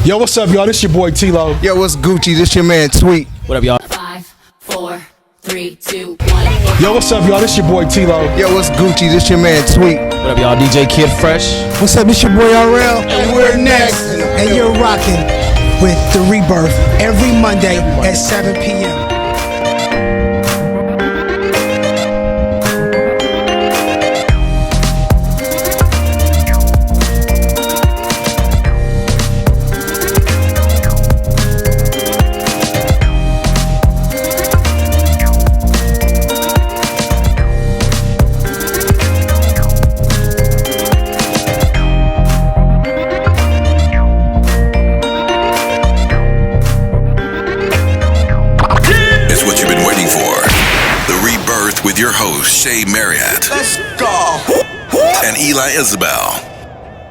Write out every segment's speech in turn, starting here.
Yo, what's up, y'all? This your boy T-Lo. Yo, what's Gucci? This your man Tweet. What up, y'all? 5, 4, 3, 2, 1. Yo, what's up, y'all? This your boy T-Lo. Yo, what's Gucci? This your man Tweet. What up, y'all? DJ Kid Fresh. What's up? It's your boy RL. And we're next. And you're rocking with The Rebirth every Monday at 7 p.m. With your host, Shea Let's go. and Eli Isabel.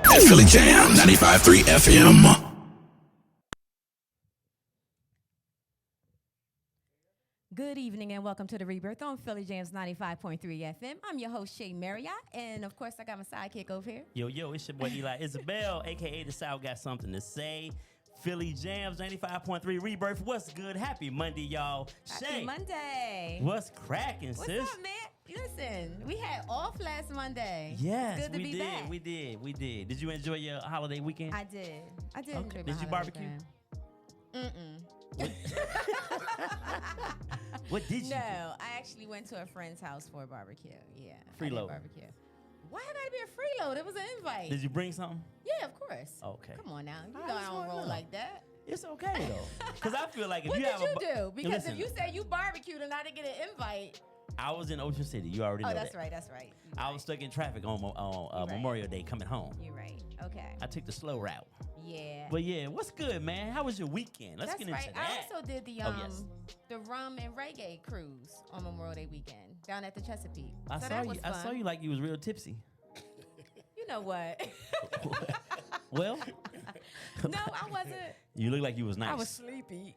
At Philly Jam 95.3 FM. Good evening and welcome to the Rebirth on Philly Jam's 95.3 FM. I'm your host, Shea Marriott, and of course, I got my sidekick over here. Yo, it's your boy Eli Isabel, a.k.a. The South Got Something to Say. Philly Jams 95.3 Rebirth. What's good? Happy Monday, y'all. Happy Shay, Monday. what's cracking, sis? What's up, man? Listen, we had off last Monday. Yes, it's good to we be did. back. We did. Did you enjoy your holiday weekend? I did. Okay. Enjoy my Did you holiday barbecue? weekend. What did you No, do? I actually went to a friend's house for a barbecue. Yeah. I did Freeload. barbecue. Why it gotta be a freeload? It was an invite. Did you bring something? Yeah, of course. Okay. Come on now. You I know just I don't wanna roll know. like that. It's okay, though. Because I feel like if What you did have you a... do? Because Listen, if you say you barbecued and I didn't get an invite. I was in Ocean City. You already know Oh, that's that. right. That's right. I was stuck in traffic on right. Memorial Day coming home. You're right. Okay. I took the slow route. Yeah. But yeah, what's good, man? How was your weekend? Let's That's get into right. that. I also did the yes. the rum and reggae cruise on Memorial Day weekend down at the Chesapeake. I so saw that you. was I fun. saw you like you was real tipsy. You know what? Well, No, I wasn't. you look like you was nice. I was sleepy.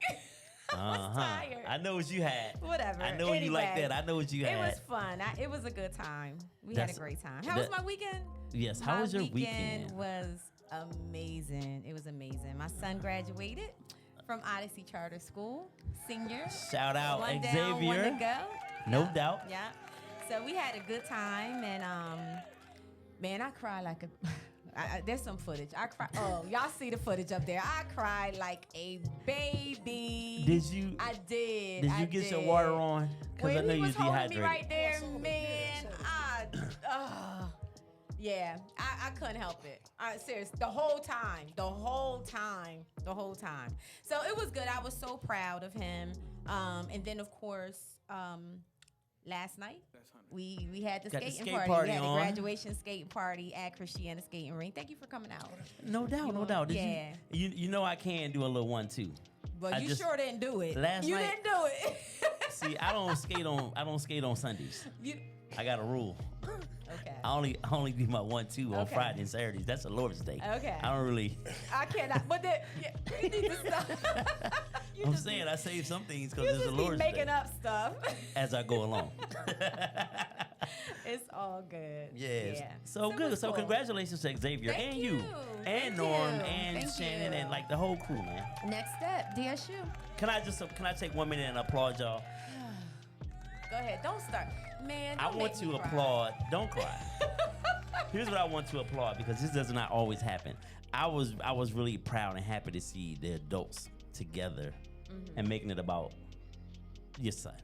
I was tired. I know what you had. Whatever. I know you like Anyway, that. I know what you It had. was fun. It was a good time. We had That's- a great time. How was that- my weekend? Yes. How was your My weekend? weekend was amazing. It was amazing. My son graduated from Odyssey Charter School, senior. Shout out One Xavier. down, one to go. No Yeah, doubt. Yeah. So we had a good time, and man, I cried like a. There's some footage. I cried. Oh, y'all see the footage up there? I cried like a baby. Did you? I did. Did you get your water on? Because I When know he you was was holding me dehydrated. right there, man, yeah, I couldn't help it. Serious, the whole time. So it was good. I was so proud of him. And then of course, last night we had the Got the skating skate party. party We had on. the graduation skate party at Christiana Skating Ring. Thank you for coming out. No doubt. You No want- doubt. Did yeah. You know I can do a little 1-2. But I you just- sure didn't do it. last you night- didn't do it. See, I don't skate on Sundays. You- I got a rule. okay. I only do my 1-2 on Okay. Friday and Saturdays. That's a Lord's Day. Okay. I don't really. I cannot. But you need to stop. You I'm just saying be- I save some things You because it's just the be Lord's making Day up stuff. as I go along. It's all good. Yes. Yeah. So it good. was So cool. congratulations to Xavier Thank and you, you. and Thank Norm you. and Thank Shannon you. and like the whole crew, man. Next step, DSU. Can I take 1 minute and applaud y'all? Go ahead. Don't start. Man, I don't want make me to cry. applaud. Don't cry. Here's what I want to applaud because this does not always happen. I was really proud and happy to see the adults together and making it about your son.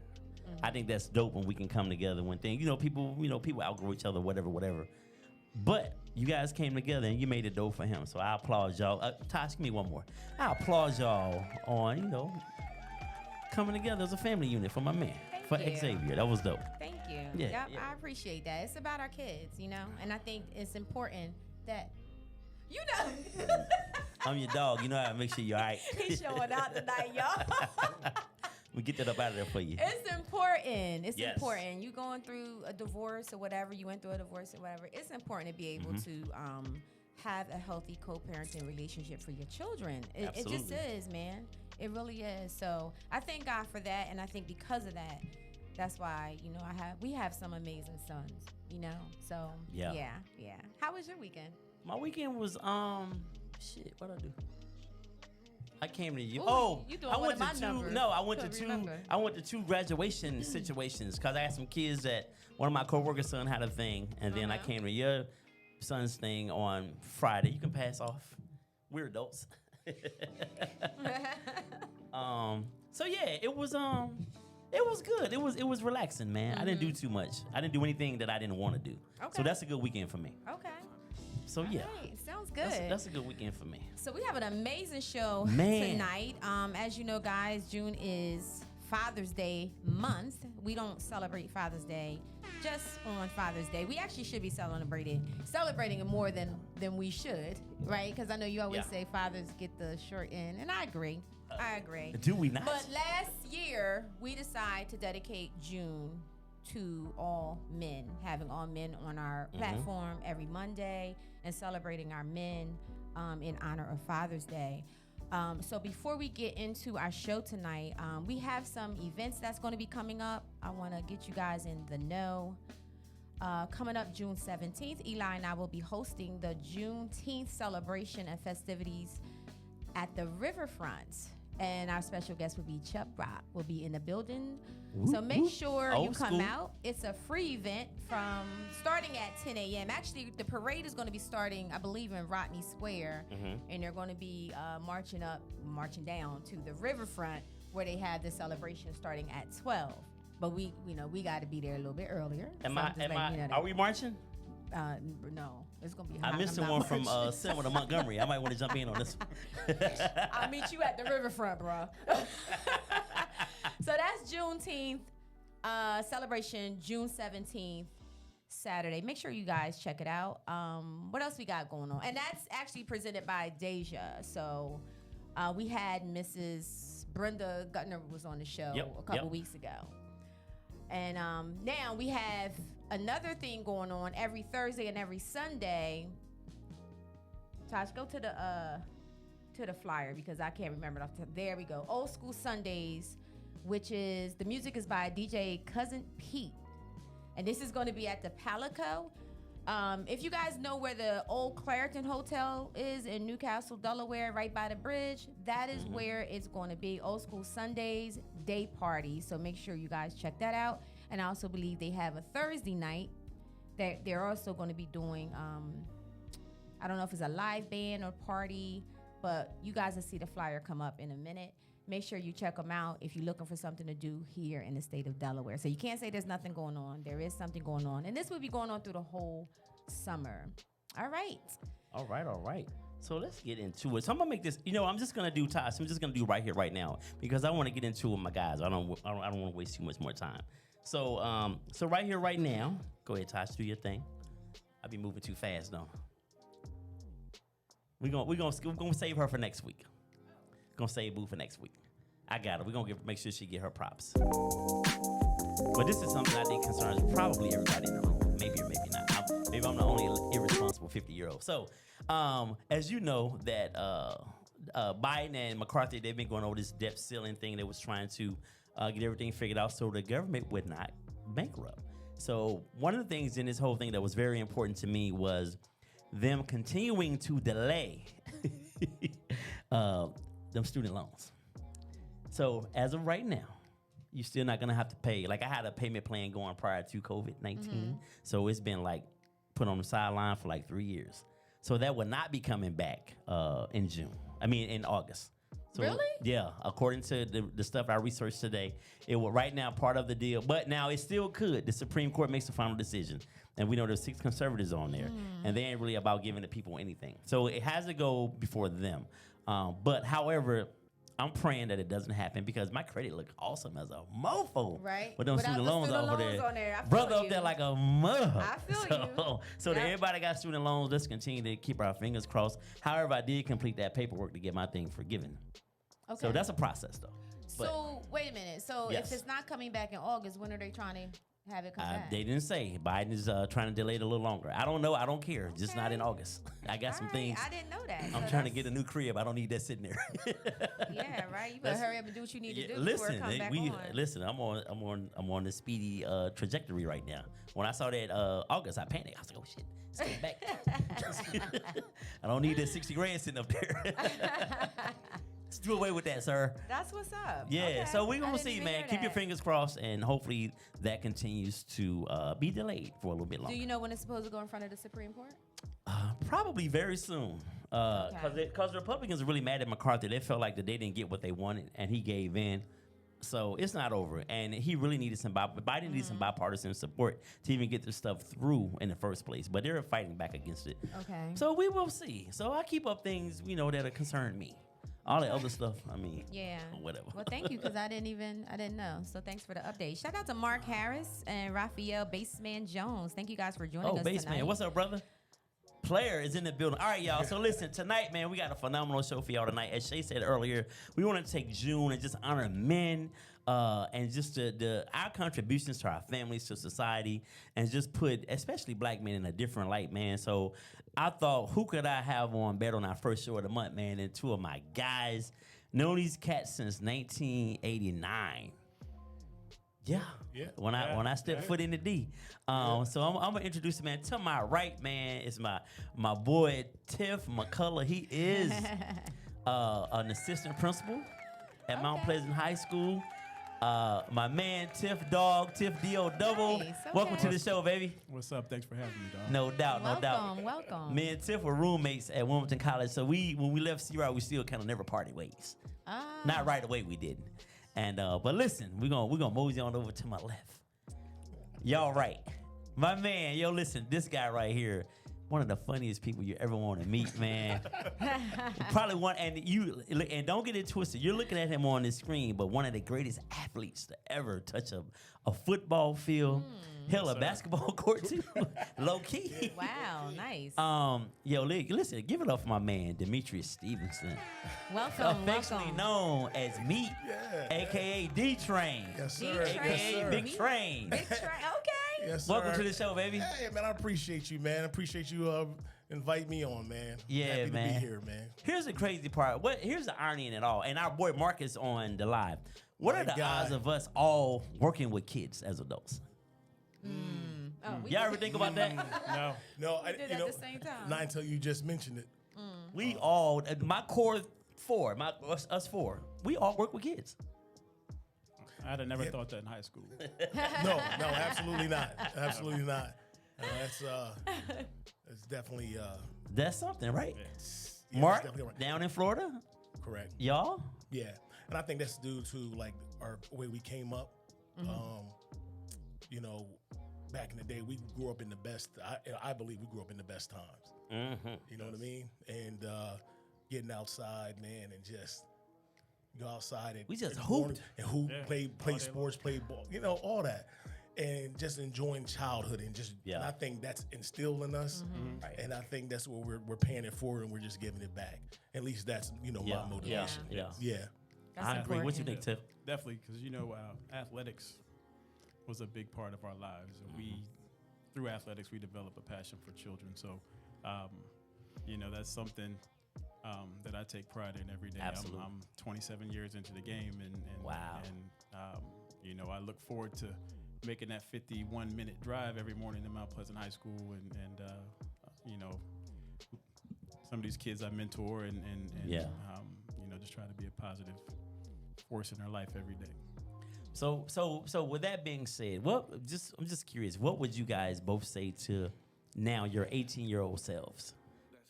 I think that's dope when we can come together when things, people outgrow each other, whatever. But you guys came together and you made it dope for him. So I applaud y'all. Tosh, give me one more. I applaud y'all on, coming together as a family unit for my man, for you. Xavier. That was dope. Thank you. Yeah, Yep, yeah. I appreciate that. It's about our kids, and I think it's important that, I'm your dog. You know how to make sure you're all right. He's showing out tonight, y'all. We get that up out of there for you. It's important. It's Yes. important. You going through a divorce or whatever, you went through a divorce or whatever, it's important to be able to have a healthy co-parenting relationship for your children. It just Absolutely. is, man. It really is. So I thank God for that, and I think because of that, that's why we have some amazing sons. So Yeah. yeah. How was your weekend? My weekend was what I do? I came to you. Ooh, you doing I one went of my to two. numbers. No, I went to Couldn't two. remember. I went to two graduation situations because I had some kids that one of my coworkers' son had a thing, and then I came to your son's thing on Friday. You can pass off. We're adults. So yeah, it was good. It was relaxing, man. I didn't do too much. I didn't do anything that I didn't want to do. Okay. So that's a good weekend for me. Okay. So yeah. Hey, sounds good. That's a good weekend for me. So we have an amazing show Man. tonight. As you know, guys, June is Father's Day month. We don't celebrate Father's Day just on Father's Day. We actually should be celebrating it more than we should, right? Because I know you always say fathers get the short end, and I agree. Do we not? But last year, we decided to dedicate June to all men, having all men on our platform every Monday and celebrating our men in honor of Father's Day. So before we get into our show tonight, we have some events that's going to be coming up. I want to get you guys in the know. Coming up June 17th, Eli and I will be hosting the Juneteenth celebration and festivities at the Riverfront. And our special guest will be Chubb Rock. Will be in the building. So make sure you come out. It's a free event from starting at 10 a.m. Actually, the parade is going to be starting, I believe, in Rodney Square. And they're going to be marching down to the Riverfront where they have the celebration starting at 12. But we got to be there a little bit earlier. Are we marching? No, it's gonna be. I missed the one from Selma to Montgomery. I might want to jump in on this one. I'll meet you at the Riverfront, bro. So that's Juneteenth celebration, June 17th, Saturday. Make sure you guys check it out. What else we got going on? And that's actually presented by Deja. So we had Mrs. Brenda Gutner was on the show a couple weeks ago. And now we have another thing going on every Thursday and every Sunday. Tosh, go to the flyer because I can't remember it off the top. There we go. Old School Sundays, which is the music is by DJ Cousin Pete. And this is going to be at the Palico. If you guys know where the old Clareton Hotel is in Newcastle, Delaware, right by the bridge, that is where it's going to be. Old School Sundays day party. So make sure you guys check that out. And I also believe they have a Thursday night that they're also going to be doing. I don't know if it's a live band or party, but you guys will see the flyer come up in a minute. Make sure you check them out if you're looking for something to do here in the state of Delaware. So you can't say there's nothing going on. There is something going on. And this will be going on through the whole summer. All right. All right. So let's get into it. So I'm gonna make this. I'm just gonna do Tosh. I'm just gonna do right here, right now, because I want to get into it with my guys. I don't want to waste too much more time. So right here, right now. Go ahead, Tosh. Do your thing. I'll be moving too fast, though. We're gonna save her for next week. Gonna save Boo for next week. I got it. We're gonna make sure she get her props. But this is something I think concerns probably everybody in the room. Maybe or maybe not. Maybe I'm the only irresponsible 50-year-old. So, as you know, that Biden and McCarthy, they've been going over this debt ceiling thing. They was trying to get everything figured out so the government would not bankrupt. So one of the things in this whole thing that was very important to me was them continuing to delay them student loans. So as of right now, you're still not gonna have to pay. Like I had a payment plan going prior to COVID-19, so it's been like put on the sideline for like 3 years. So that will not be coming back in August. So, really? Yeah, according to the stuff I researched today, it will right now part of the deal. But now it still could. The Supreme Court makes the final decision. And we know there's 6 conservatives on there. And they ain't really about giving the people anything. So it has to go before them. But however, I'm praying that it doesn't happen because my credit look awesome as a mofo. Right. With them Without student the loans student over loans there. on there. I feel Brother you. up there like a mug. I feel you. So that everybody got student loans. Let's continue to keep our fingers crossed. However, I did complete that paperwork to get my thing forgiven. Okay. So that's a process, though. So wait a minute. So Yes. if it's not coming back in August, when are they trying to have it come back? They didn't say. Biden is trying to delay it a little longer. I don't know. I don't care. Just not in August. I got some All right, things. I didn't know that. I'm trying to get a new crib. I don't need that sitting there. Yeah, right. You better hurry up and do what you need to do before Listen, it comes back on. listen. I'm on the speedy trajectory right now. When I saw that August, I panicked. I was like, oh shit, it's going back. I don't need that 60 grand sitting up there. Let's do away with that, sir. That's what's up. Yeah, Okay. so we're I gonna didn't see, even man. hear Keep your that. fingers crossed, and hopefully that continues to be delayed for a little bit longer. Do you know when it's supposed to go in front of the Supreme Court? Probably very soon. Because the Republicans are really mad at McCarthy. They felt like that they didn't get what they wanted, and he gave in. So it's not over. And he really needed Biden needed some bipartisan support to even get this stuff through in the first place. But they're fighting back against it. Okay. So we will see. So I keep up things, that are concern me. All that other stuff, Yeah. whatever. Well, thank you, because I didn't know. So thanks for the update. Shout out to Mark Harris and Raphael Baseman Jones. Thank you guys for joining us Baseman. tonight. What's up, brother? Player is in the building. All right, y'all. So listen, tonight, man, we got a phenomenal show for y'all tonight. As Shea said earlier, we want to take June and just honor men and just our contributions to our families, to society, and just put especially black men in a different light, man. So I thought, who could I have on better on our first show of the month, man? And two of my guys, known these cats since 1989. Yeah. When I step foot in the D. So I'm gonna introduce him, man. To my right, man, is my boy Tiff McCollough. He is an assistant principal at Mount Pleasant High School. My man Tiff D.O. Double. Nice, okay. Welcome to the show, baby. What's up? Thanks for having me, dog. No doubt. Welcome. Me and Tiff were roommates at Wilmington College, so when we left C-Rod, we still kind of never parted ways. Not right away, we didn't. And but listen, we're gonna mosey on over to my left. Y'all right. My man, listen, this guy right here, one of the funniest people you ever want to meet, man. Probably one, and don't get it twisted. You're looking at him on the screen, but one of the greatest athletes to ever touch a football field. Hell, a basketball court too. Low key. Wow, nice. Listen, give it up for my man, Demetrius Stevenson. Welcome. Affectionately known as Meat, aka D-Train. Yes, sir. AKA Yes, sir. Big Train. Big Train. Okay. Yes, sir. Welcome to the show, baby. Hey, man, I appreciate you, man. I appreciate you invite me on, man. Yeah, Happy man. to be here, man. Here's the crazy part. Here's the irony in it all. And our boy Marcus on the live. What My are the guy. odds of us all working with kids as adults? Y'all ever think about that? No, I did it at the same time. Not until you just mentioned it. We all, my core four, us four, we all work with kids. I'd have never thought that in high school. No, absolutely not. Absolutely not. That's definitely That's something, right? yeah, that's Mark, definitely right. down in Florida, Correct. y'all? Yeah, and I think that's due to like our way we came up. Back in the day, we grew up in the best. I believe we grew up in the best times. Mm-hmm. You know what I mean? And getting outside, man, and just go outside and We just in the morning hooped. and hoop, Yeah, play all day sports, play ball, all that, and just enjoying childhood and just. Yeah. And I think that's instilled in us, and I think that's what we're paying it for, and we're just giving it back. At least that's my motivation. Yeah. Yeah. That's I agree. What you important. think, Tiff? Definitely, because athletics was a big part of our lives. And through athletics, we develop a passion for children. So, that's something that I take pride in every day. Absolutely. I'm 27 years into the game, and Wow. And I look forward to making that 51-minute drive every morning to Mount Pleasant High School, and some of these kids I mentor, and just try to be a positive force in their life every day. So with that being said, I'm just curious, what would you guys both say to now your 18-year-old selves?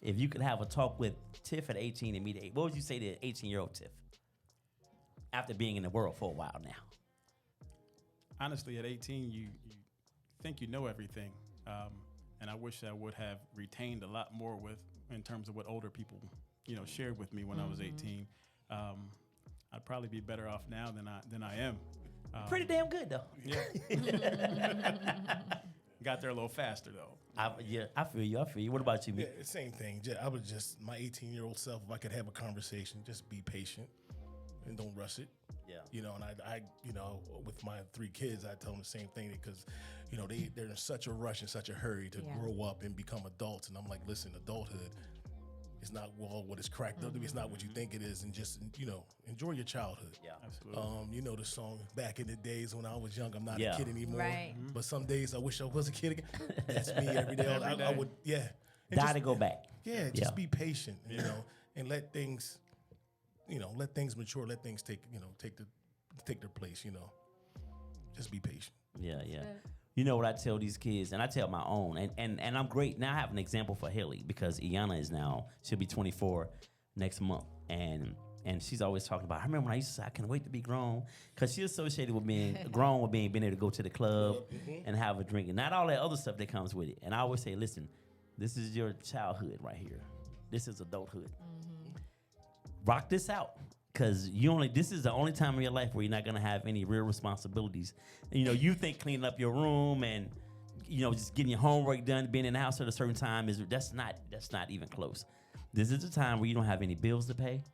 If you could have a talk with Tiff at 18 and me at 8, what would you say to 18-year-old Tiff after being in the world for a while now? Honestly, at 18, you think you know everything, and I wish I would have retained a lot more in terms of what older people, shared with me when I was 18. I'd probably be better off now than I am. Pretty damn good though. Yeah. Got there a little faster though. I feel you. What about you, Yeah, me? same thing. I would just my 18-year-old self. If I could have a conversation, just be patient and don't rush it. Yeah. And I with my 3 kids, I tell them the same thing because, they're in such a rush and such a hurry to grow up and become adults. And I'm like, listen, adulthood is not what it's cracked up to be. It's not what you think it is. And just, enjoy your childhood. Yeah. Absolutely. The song back in the days when I was young, I'm not Yeah. a kid anymore. Right. But some days I wish I was a kid again. That's me every day. Every I day. would, yeah. And Die just- to go back. Yeah, just be patient, and let things let things mature, let things take their place. Just be patient. Yeah. You know what I tell these kids, and I tell my own, and I'm great. Now I have an example for Haley because Iana she'll be 24 next month, and she's always talking about, I remember when I used to say, I can't wait to be grown, because she's associated with being grown with being able to go to the club and have a drink, and not all that other stuff that comes with it. And I always say, listen, this is your childhood right here. This is adulthood. Rock this out. Because this is the only time in your life where you're not gonna have any real responsibilities. You think cleaning up your room and just getting your homework done, being in the house at a certain time that's not even close. This is a time where you don't have any bills to pay.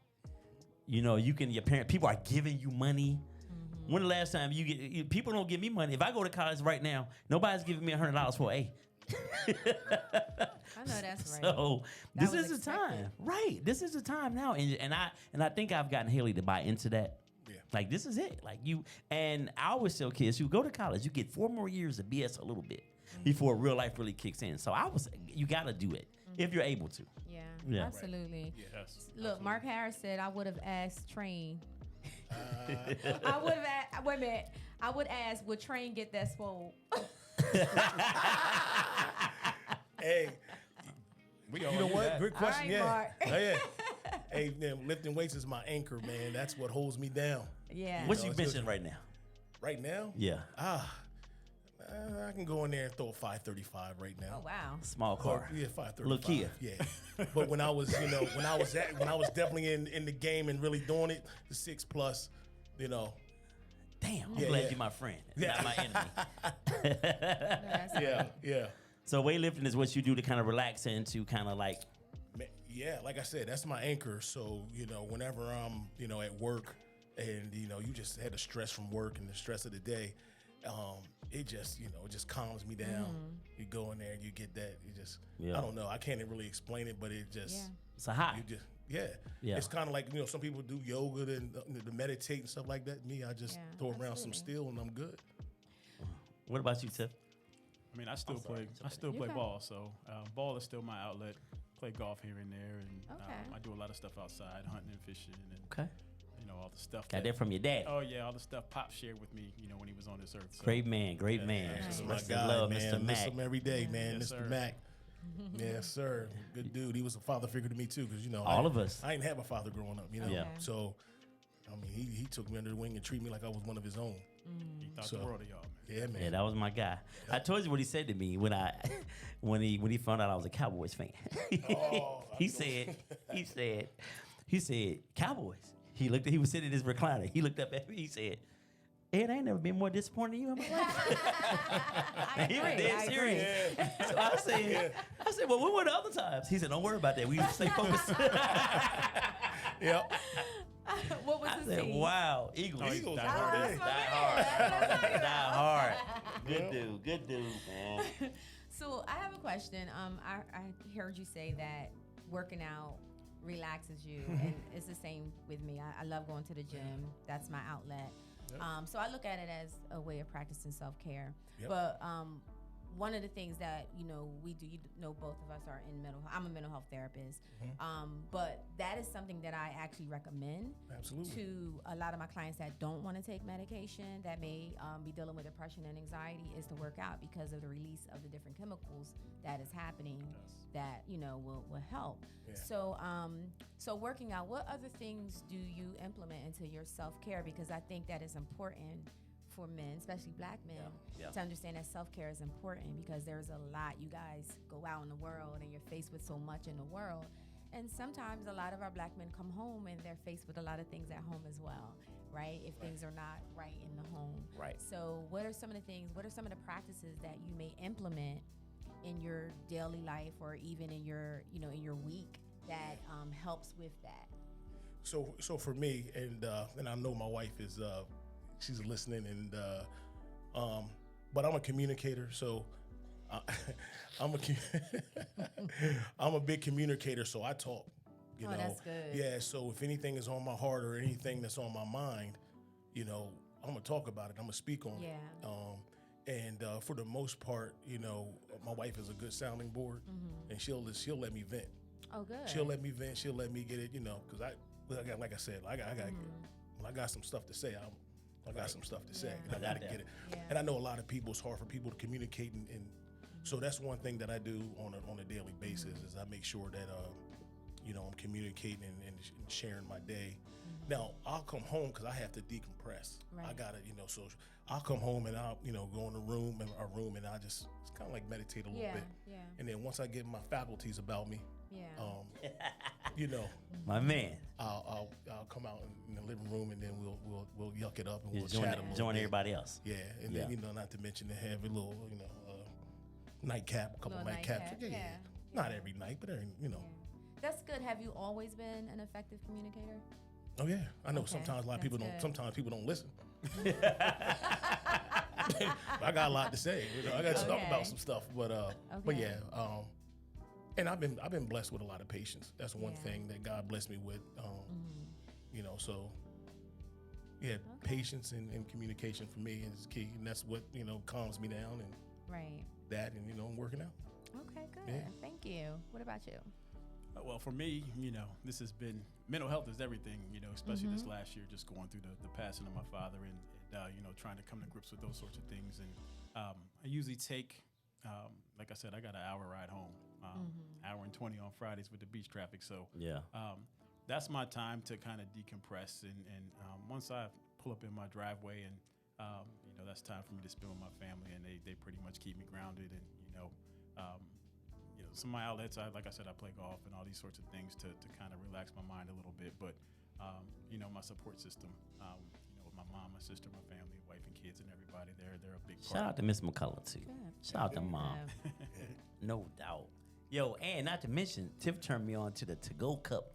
People are giving you money. When the last time people don't give me money? If I go to college right now, nobody's giving me $100 for a. I know that's right. So this is the time, right? This is the time now, and I think I've gotten Haley to buy into that. Yeah. Like this is it. Like and I always tell kids, you go to college, you get 4 more years of BS a little bit before real life really kicks in. So you gotta do it if you're able to. Yeah. Absolutely. Yes. Look, Absolutely. Mark Harris said I would have asked Train. I would have. Wait a minute. I would ask, would Train get that swole? Hey, you know what? Good question. All right, Mark. Oh, yeah. Hey, man, lifting weights is my anchor, man. That's what holds me down. Yeah. What you benching right now? Right now? Yeah. I can go in there and throw a 535 right now. Oh wow. Small car. Yeah, 535. Little Kia. Yeah. But when I was definitely in the game and really doing it, the 6+, Damn, I'm Yeah, glad yeah. you're my friend, Yeah. not my enemy. Yeah. So weightlifting is what you do to kind of relax and to kind of like. Yeah, like I said, that's my anchor. So, whenever I'm, at work and, you just had the stress from work and the stress of the day, it just, it just calms me down. You go in there and you get that. I don't know. I can't really explain it, but it just. Yeah. It's a high. You just, yeah. It's kind of like, some people do yoga and to meditate and stuff like that. Me, I just throw around some steel and I'm good. What about you, Tiff? I mean, I still play ball, so ball is still my outlet. Play golf here and there, and I do a lot of stuff outside, hunting and fishing, and Okay. All the stuff. Got that from your dad. Oh yeah, all the stuff Pop shared with me, when he was on this earth. So. Great man. This is my Mr. guy, Love, man. Mr. Miss Mac. him every day, man. Yes, Mr. sir. Mac. Yes, sir. Good dude. He was a father figure to me too, because All of us. I didn't have a father growing up, Yeah. So, I mean, he took me under the wing and treated me like I was one of his own. He thought So- the world of y'all, man. Yeah, man. Yeah, that was my guy. I told you what he said to me when he found out I was a Cowboys fan. he said Cowboys. He was sitting in his recliner. He looked up at me. He said, Ed, I ain't never been more disappointed in you in my life. And he was dead serious. So I said, well, what were the other times? He said, don't worry about that. We stay focused. Yep. What was I the said, scene? wow, Eagles. Eagles. Die hard. all day. Die hard. Good dude, man. So I have a question. I heard you say that working out relaxes you, and it's the same with me. I love going to the gym. That's my outlet. So I look at it as a way of practicing self-care. Yep. But one of the things that we do, both of us are in I'm a mental health therapist, but that is something that I actually recommend Absolutely. to a lot of my clients that don't want to take medication, that may be dealing with depression and anxiety, is to work out because of the release of the different chemicals that is happening that will help. Yeah. So working out, what other things do you implement into your self-care? Because I think that is important for men, especially black men, to understand that self-care is important, because there's a lot. You guys go out in the world and you're faced with so much in the world. And sometimes a lot of our black men come home and they're faced with a lot of things at home as well, right? If things are not right in the home. Right. So what are some of the practices that you may implement in your daily life, or even in your, in your week, that helps with that? So for me, and I know my wife is she's listening, and but I'm a communicator, so I'm a big communicator, so I talk. You know, that's good. Yeah. So if anything is on my heart or anything that's on my mind, I'm gonna talk about it. I'm gonna speak on it. And for the most part, my wife is a good sounding board, and she'll let me vent. Oh, good. She'll let me vent. She'll let me get it, because like I said, I got when I got some stuff to say, I got some stuff to say, and I got to get it. Yeah. And I know a lot of people, it's hard for people to communicate, and so that's one thing that I do on a daily basis is I make sure that I'm communicating and sharing my day. Now I'll come home because I have to decompress. Right. I gotta, so I'll come home and I'll, go in our room, and I just it's kind of like meditate a little bit. Yeah. And then once I get my faculties about me, My man. I'll come out in the living room, and then we'll yuck it up and we'll Just chat a little join bit. everybody else. Yeah, and then not to mention to have a little nightcap, a couple Little nightcaps. nightcap, Yeah. yeah. Not every night, but every. That's good. Have you always been an effective communicator? Oh yeah, I know. Okay, Sometimes a lot of that's people don't. good. Sometimes people don't listen. I got a lot to say. I got to talk about some stuff, but yeah. And I've been blessed with a lot of patience. That's one thing that God blessed me with. So yeah, patience and communication for me is key, and that's what calms me down and that, and I'm working out. Okay, good. Yeah. Thank you. What about you? Well, for me, this has been mental health is everything. Especially this last year, just going through the passing of my father, and trying to come to grips with those sorts of things. And I usually take, like I said, I got an hour ride home, hour and 20 on Fridays with the beach traffic. So that's my time to kind of decompress. And once I pull up in my driveway, and that's time for me to spend with my family, and they pretty much keep me grounded. And some of my outlets, like I said, I play golf and all these sorts of things to kind of relax my mind a little bit. But my support system, with my mom, my sister, my family, wife and kids, and everybody, they're a big part. Shout out to Miss McCollough too. Good. Shout out to Mom. No doubt. Yo, and not to mention, Tiff turned me on to the to-go cup.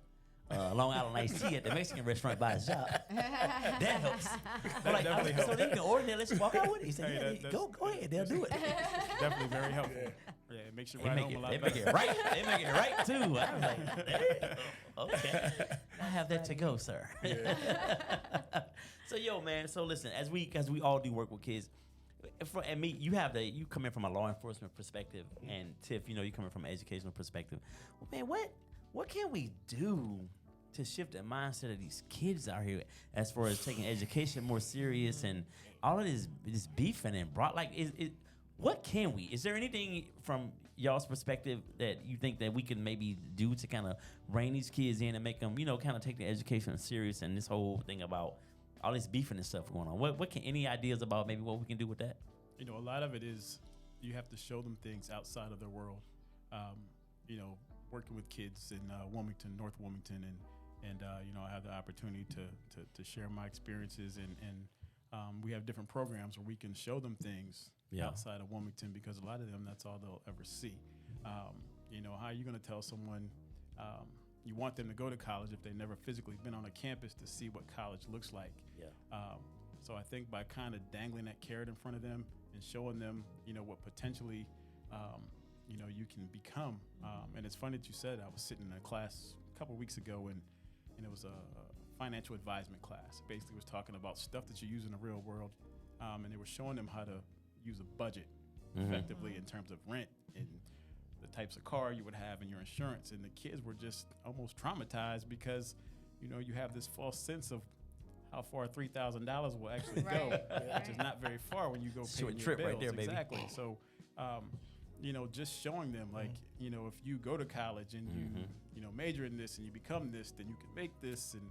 Long Island iced tea at the Mexican restaurant by his job. That helps. That definitely helps. So they can order it. Let's walk out with it. He said, Hey, "Yeah, go ahead. They'll do it." Definitely very helpful. Yeah, it makes you They ride make home a lot it better. right. They make it right too. I was like, "Damn. Okay, I have that to go, sir." So yo, man. So listen, as we all do work with kids, and me, you come in from a law enforcement perspective, and Tiff, you coming from an educational perspective. Well, man, what can we do to shift the mindset of these kids out here as far as taking education more serious and all of this beefing and what can we? Is there anything from y'all's perspective that you think that we can maybe do to kind of rein these kids in and make them, kind of take the education serious and this whole thing about all this beefing and stuff going on? What can any ideas about maybe what we can do with that? A lot of it is you have to show them things outside of their world. Working with kids in Wilmington, North Wilmington, and I have the opportunity to share my experiences, and we have different programs where we can show them things outside of Wilmington, because a lot of them, that's all they'll ever see. How are you going to tell someone you want them to go to college if they've never physically been on a campus to see what college looks like? So I think by kind of dangling that carrot in front of them and showing them, what potentially, you can become. And it's funny that you said, I was sitting in a class a couple weeks ago, and it was a financial advisement class. It basically was talking about stuff that you use in the real world, and they were showing them how to use a budget effectively in terms of rent and the types of car you would have and your insurance. And the kids were just almost traumatized because, you have this false sense of how far $3,000 will actually go, which is not very far when you go pay your trip bills. right there, baby. Exactly. So, just showing them, like, if you go to college and you major in this and you become this, then you can make this. And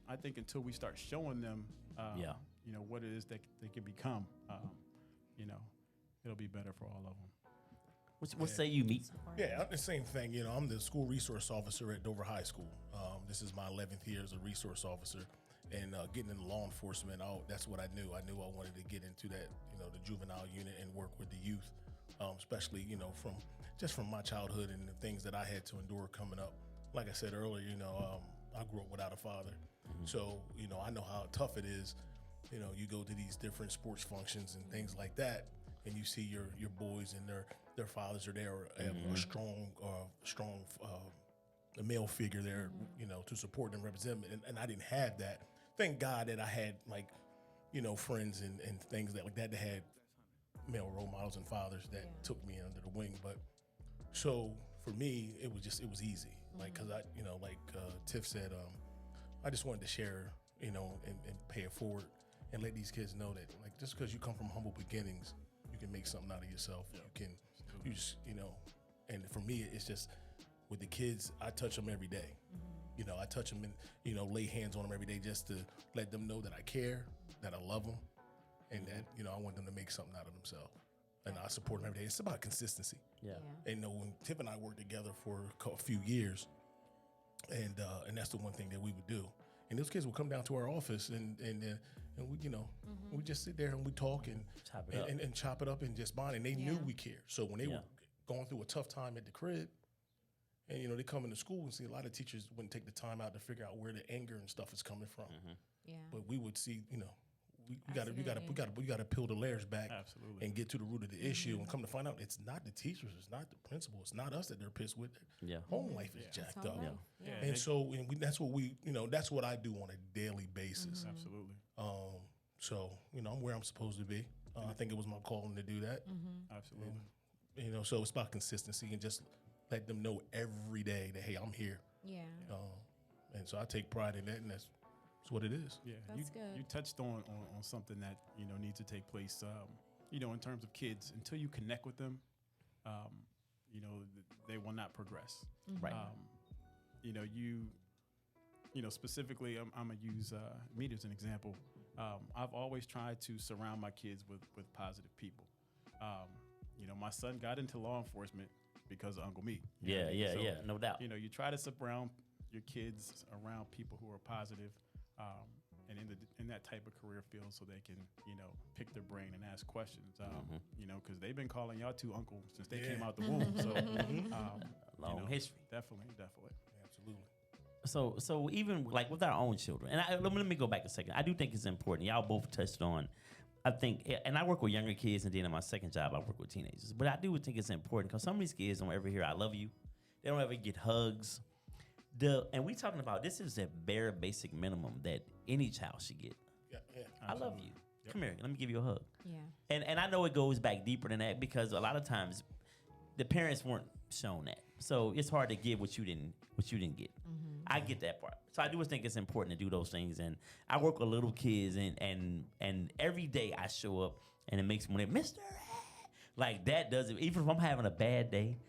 I think until we start showing them, what it is that they can become, it'll be better for all of them. What say you, Meat? Yeah, the same thing. I'm the school resource officer at Dover High School. This is my 11th year as a resource officer, and getting into law enforcement. That's what I knew. I knew I wanted to get into that, the juvenile unit and work with the youth, especially, from my childhood and the things that I had to endure coming up. Like I said earlier, I grew up without a father, so I know how tough it is. You go to these different sports functions and things like that, and you see your boys and their fathers are there, a strong a male figure there, to support and represent them. And I didn't have that. Thank God that I had friends and things like that had male role models and fathers that took me under the wing. But so for me, it was easy. Like, cause I, like Tiff said, I just wanted to share, and pay it forward and let these kids know that, like, just because you come from humble beginnings, you can make something out of yourself. You just, and for me, it's just with the kids, I touch them every day. I touch them and, lay hands on them every day just to let them know that I care, that I love them, and that, I want them to make something out of themselves. And I support them every day. It's about consistency. Yeah. And when Tiff and I worked together for a few years, and that's the one thing that we would do. And those kids would come down to our office and we, we just sit there and we talk and chop it up and just bond. And they knew we cared. So when they were going through a tough time at the crib, and they come into school and see a lot of teachers wouldn't take the time out to figure out where the anger and stuff is coming from. Yeah. But we would see, we got to peel the layers back and get to the root of the issue and come to find out it's not the teachers, it's not the principal, it's not us that they're pissed with. Home life is jacked up. And so that's what that's what I do on a daily basis. Absolutely. So I'm where I'm supposed to be. I think it was my calling to do that. Absolutely. And, so it's about consistency and just let them know every day that, hey, I'm here. Yeah. And so I take pride in that, and that's what it is. Yeah, That's good. You touched on something that needs to take place. In terms of kids, until you connect with them, they will not progress. Right. Specifically, I'm gonna use me as an example. I've always tried to surround my kids with positive people. My son got into law enforcement because of Uncle Meek. Yeah, no doubt. You try to surround your kids around people who are positive, and in that type of career field, so they can pick their brain and ask questions. Because they've been calling y'all two uncle since they came out the womb. So long history. Definitely. Absolutely. So even like with our own children, and let me go back a second. I do think it's important. Y'all both touched on. I think, and I work with younger kids, and then in my second job, I work with teenagers. But I do think it's important because some of these kids don't ever hear "I love you." They don't ever get hugs. And we talking about this is a bare basic minimum that any child should get. Yeah. I love you. Come here, let me give you a hug. Yeah. And I know it goes back deeper than that because a lot of times the parents weren't shown that, so it's hard to give what you didn't get. I get that part. So I do think it's important to do those things. And I work with little kids, and every day I show up, and it makes me want to, Mr. Like that does it. Even if I'm having a bad day,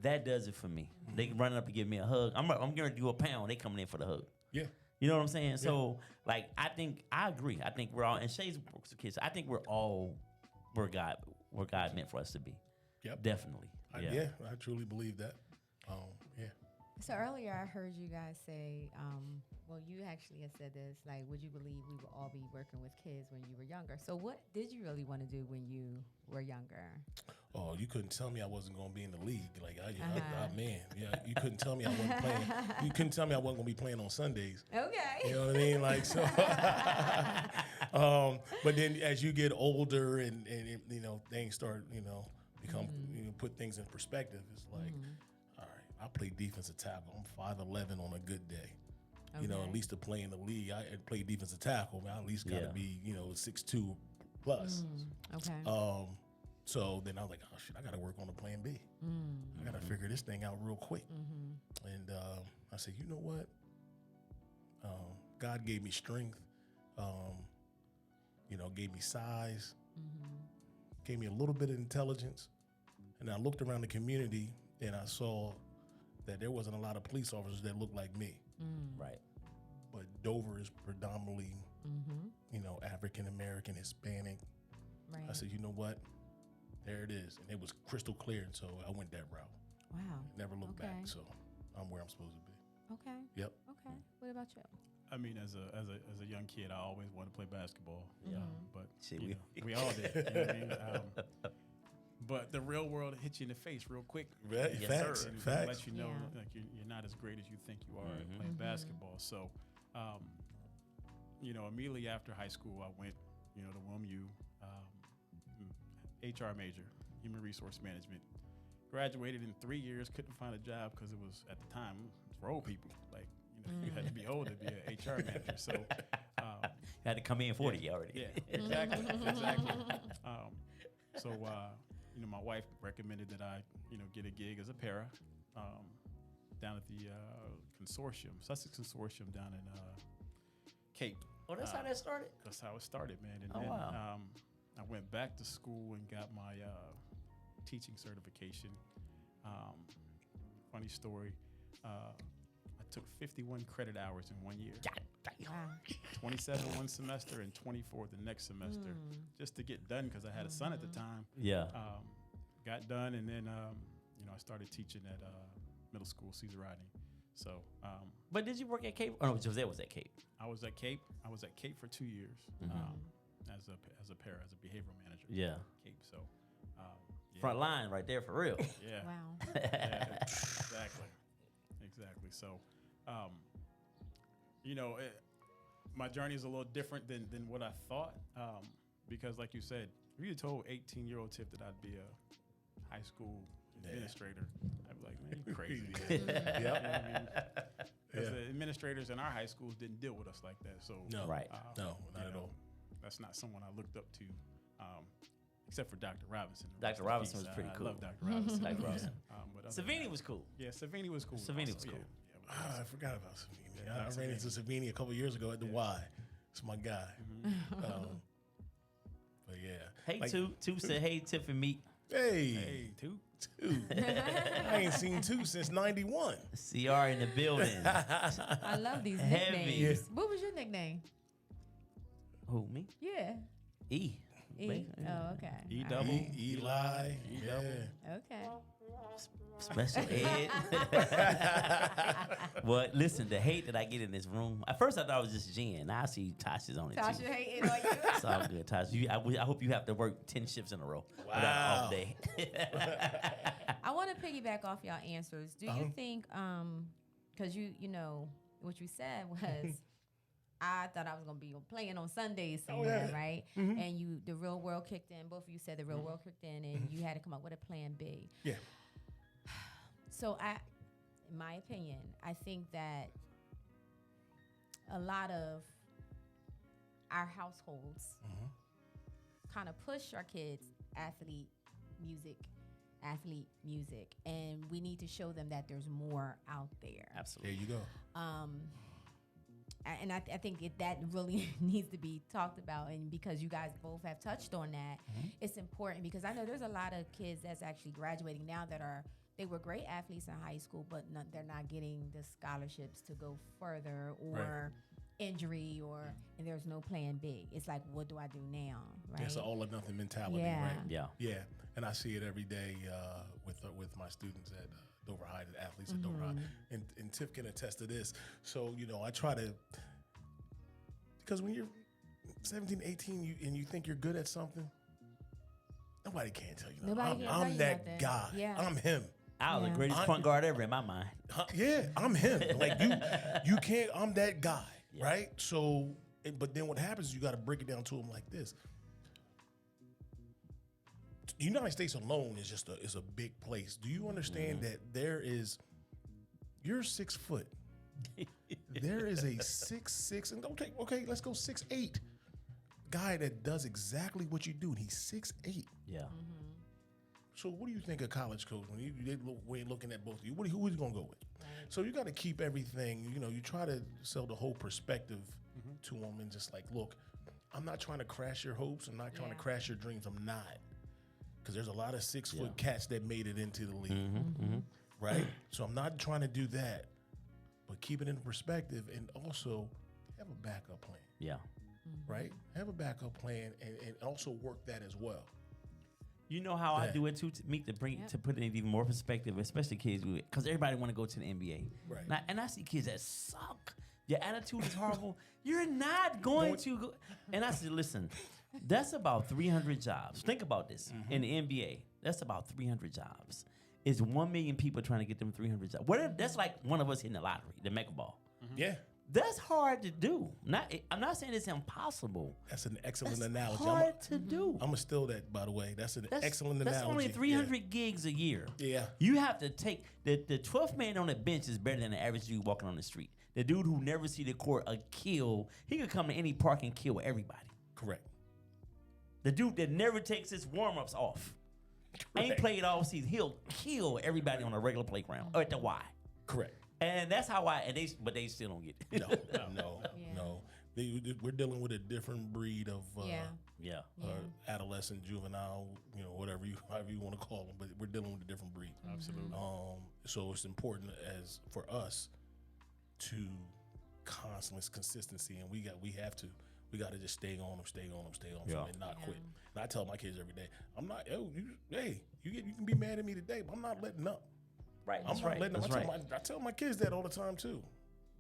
that does it for me. They can run up and give me a hug. I'm going to do a pound. They coming in for the hug. Yeah. You know what I'm saying? Yeah. So, like, I agree. I think we're all, and Shea's works with kids. I think we're all where God meant for us to be. Yep. Definitely. I truly believe that. Yeah. So earlier I heard you guys say, well, you actually had said this, like, would you believe we would all be working with kids when you were younger? So what did you really want to do when you were younger? Oh, you couldn't tell me I wasn't going to be in the league. Like, you couldn't tell me I wasn't playing. You couldn't tell me I wasn't going to be playing on Sundays. Okay. You know what I mean? Like, so. But then as you get older and things start, become, put things in perspective, it's like, all right, I play defensive tackle. I'm 5'11" on a good day. Okay. At least to play in the league, I play defensive tackle. I at least got to be, 6'2" plus. Okay. So then I was like, oh shit, I got to work on the plan B. I got to figure this thing out real quick. And I said, you know what? God gave me strength. Gave me size. Gave me a little bit of intelligence. And I looked around the community and I saw that there wasn't a lot of police officers that looked like me. Right. But Dover is predominantly, African American, Hispanic. Right. I said, you know what? There it is. And it was crystal clear. And so I went that route. Wow. Never looked back. So I'm where I'm supposed to be. Okay. Yep. Okay. What about you? I mean, as a young kid, I always wanted to play basketball. Yeah. But we all did. You know what I mean? But the real world hit you in the face real quick. Right. Yes, Facts. sir. Facts. Let you know like you're not as great as you think you are playing basketball. So, immediately after high school, I went, to WMU, HR major, human resource management. Graduated in 3 years, couldn't find a job because it was, at the time, for old people. Like, you had to be old to be an HR manager. So, you had to come in 40 already. Yeah, exactly. So, my wife recommended that I, get a gig as a para down at the consortium, Sussex Consortium down in Cape. Oh, that's how that started? That's how it started, man. And Oh, then wow. I went back to school and got my teaching certification. Funny story. I took 51 credit hours in 1 year. Wow. 27 one semester and 24 the next semester, just to get done because I had a son at the time. Yeah. Got done, and then I started teaching at middle school, Caesar Rodney. So, But did you work at Cape? Oh, no, Jose was at Cape. I was at Cape for 2 years as a behavioral manager. Yeah. Cape. So, yeah. Front line right there for real. Yeah. Wow. Yeah, exactly. So, my journey is a little different than what I thought, because, like you said, if you told 18-year-old Tiff that I'd be a high school administrator, I'd be like, man, you crazy. Yep. You know what I mean? Because the administrators in our high schools didn't deal with us like that. So, No. Right. No, not at all. That's not someone I looked up to, except for Dr. Robinson. Dr. Robinson was pretty cool. I love Dr. Robinson. Dr. Robinson. But other than Savini that- was cool. Yeah, Savini was cool. Savini also, was cool. Yeah, I forgot about Savini. Yeah, I ran into Savini a couple years ago at the Y. It's my guy. But yeah. Hey, Like- Two said, hey, Tiff and Meek. Hey. Hey, two. I ain't seen two since 91. CR in the building. I love these Heavy. nicknames. What was your nickname? Who, me? Yeah. E. E. Oh, okay. E All double. right. Eli. Yeah. Okay. Special ed. Well, listen, the hate that I get in this room. At first, I thought it was just Jen. Now I see Tasha's on it Tasha too. hating on you. It's all good, Tasha. I hope you have to work 10 shifts in a row. Wow. Without off day. I want to piggyback off y'all answers. Do you think, because you know, what you said was, I thought I was going to be playing on Sundays somewhere, right? And the real world kicked in. Both of you said the real world kicked in, and you had to come up with a plan B. Yeah. So in my opinion, I think that a lot of our households kind of push our kids athlete music, and we need to show them that there's more out there. Absolutely. There you go. And I think that really needs to be talked about. And because you guys both have touched on that, it's important, because I know there's a lot of kids that's actually graduating now that they were great athletes in high school, but they're not getting the scholarships to go further, or injury, and there's no plan B. It's like, what do I do now? Right? It's an all or nothing mentality, Yeah. right? Yeah. Yeah, and I see it every day with my students at Dover High, the athletes at Dover High, and Tiff can attest to this. So I try to, because when you're 17, 18, and you think you're good at something, nobody can tell you nothing. Nobody can tell I'm you that nothing. guy. Yeah. I'm him. I was Yeah. the greatest point guard ever in my mind. Yeah, I'm him. Like you can't. I'm that guy, right? So, but then what happens is you got to break it down to him like this. The United States alone is a big place. Do you understand that you're 6 foot. There is a 6'6", and okay, let's go 6'8" guy that does exactly what you do, and he's 6'8". Yeah. So what do you think of college coach when we're looking at both of you? Who is going to go with? So you got to keep everything, you try to sell the whole perspective to them, and just like, look, I'm not trying to crash your hopes. I'm not trying to crash your dreams. I'm not. Because there's a lot of 6 foot cats that made it into the league, right? So I'm not trying to do that, but keep it in perspective, and also have a backup plan. Yeah. Right? Have a backup plan, and also work that as well. You know how I do it too, to put it in even more perspective, especially kids, because everybody want to go to the NBA. Right. And I see kids that suck. Your attitude is horrible. You're not going to go. And I said, listen, that's about 300 jobs. Think about this. In the NBA, that's about 300 jobs. It's 1 million people trying to get them 300 jobs. That's like one of us hitting the lottery, the mega ball. Yeah. That's hard to do. I'm not saying it's impossible. That's an excellent That's analogy. hard to do. I'm going to steal that, by the way. That's an excellent analogy. That's only 300 gigs a year. Yeah. You have to take the 12th man on the bench is better than the average dude walking on the street. The dude who never see the court kill, he could come to any park and kill everybody. Correct. The dude that never takes his warm-ups off. Ain't played all season. He'll kill everybody on a regular playground or at the Y. Correct. And that's how but they still don't get it. No. We're dealing with a different breed of Yeah. adolescent, juvenile, however you want to call them, but we're dealing with a different breed. Absolutely. So it's important for us to consistency, and we got to just stay on them and not quit. And I tell my kids every day, I'm not. You can be mad at me today, but I'm not letting up. Right. I'm not letting up. I tell my kids that all the time too.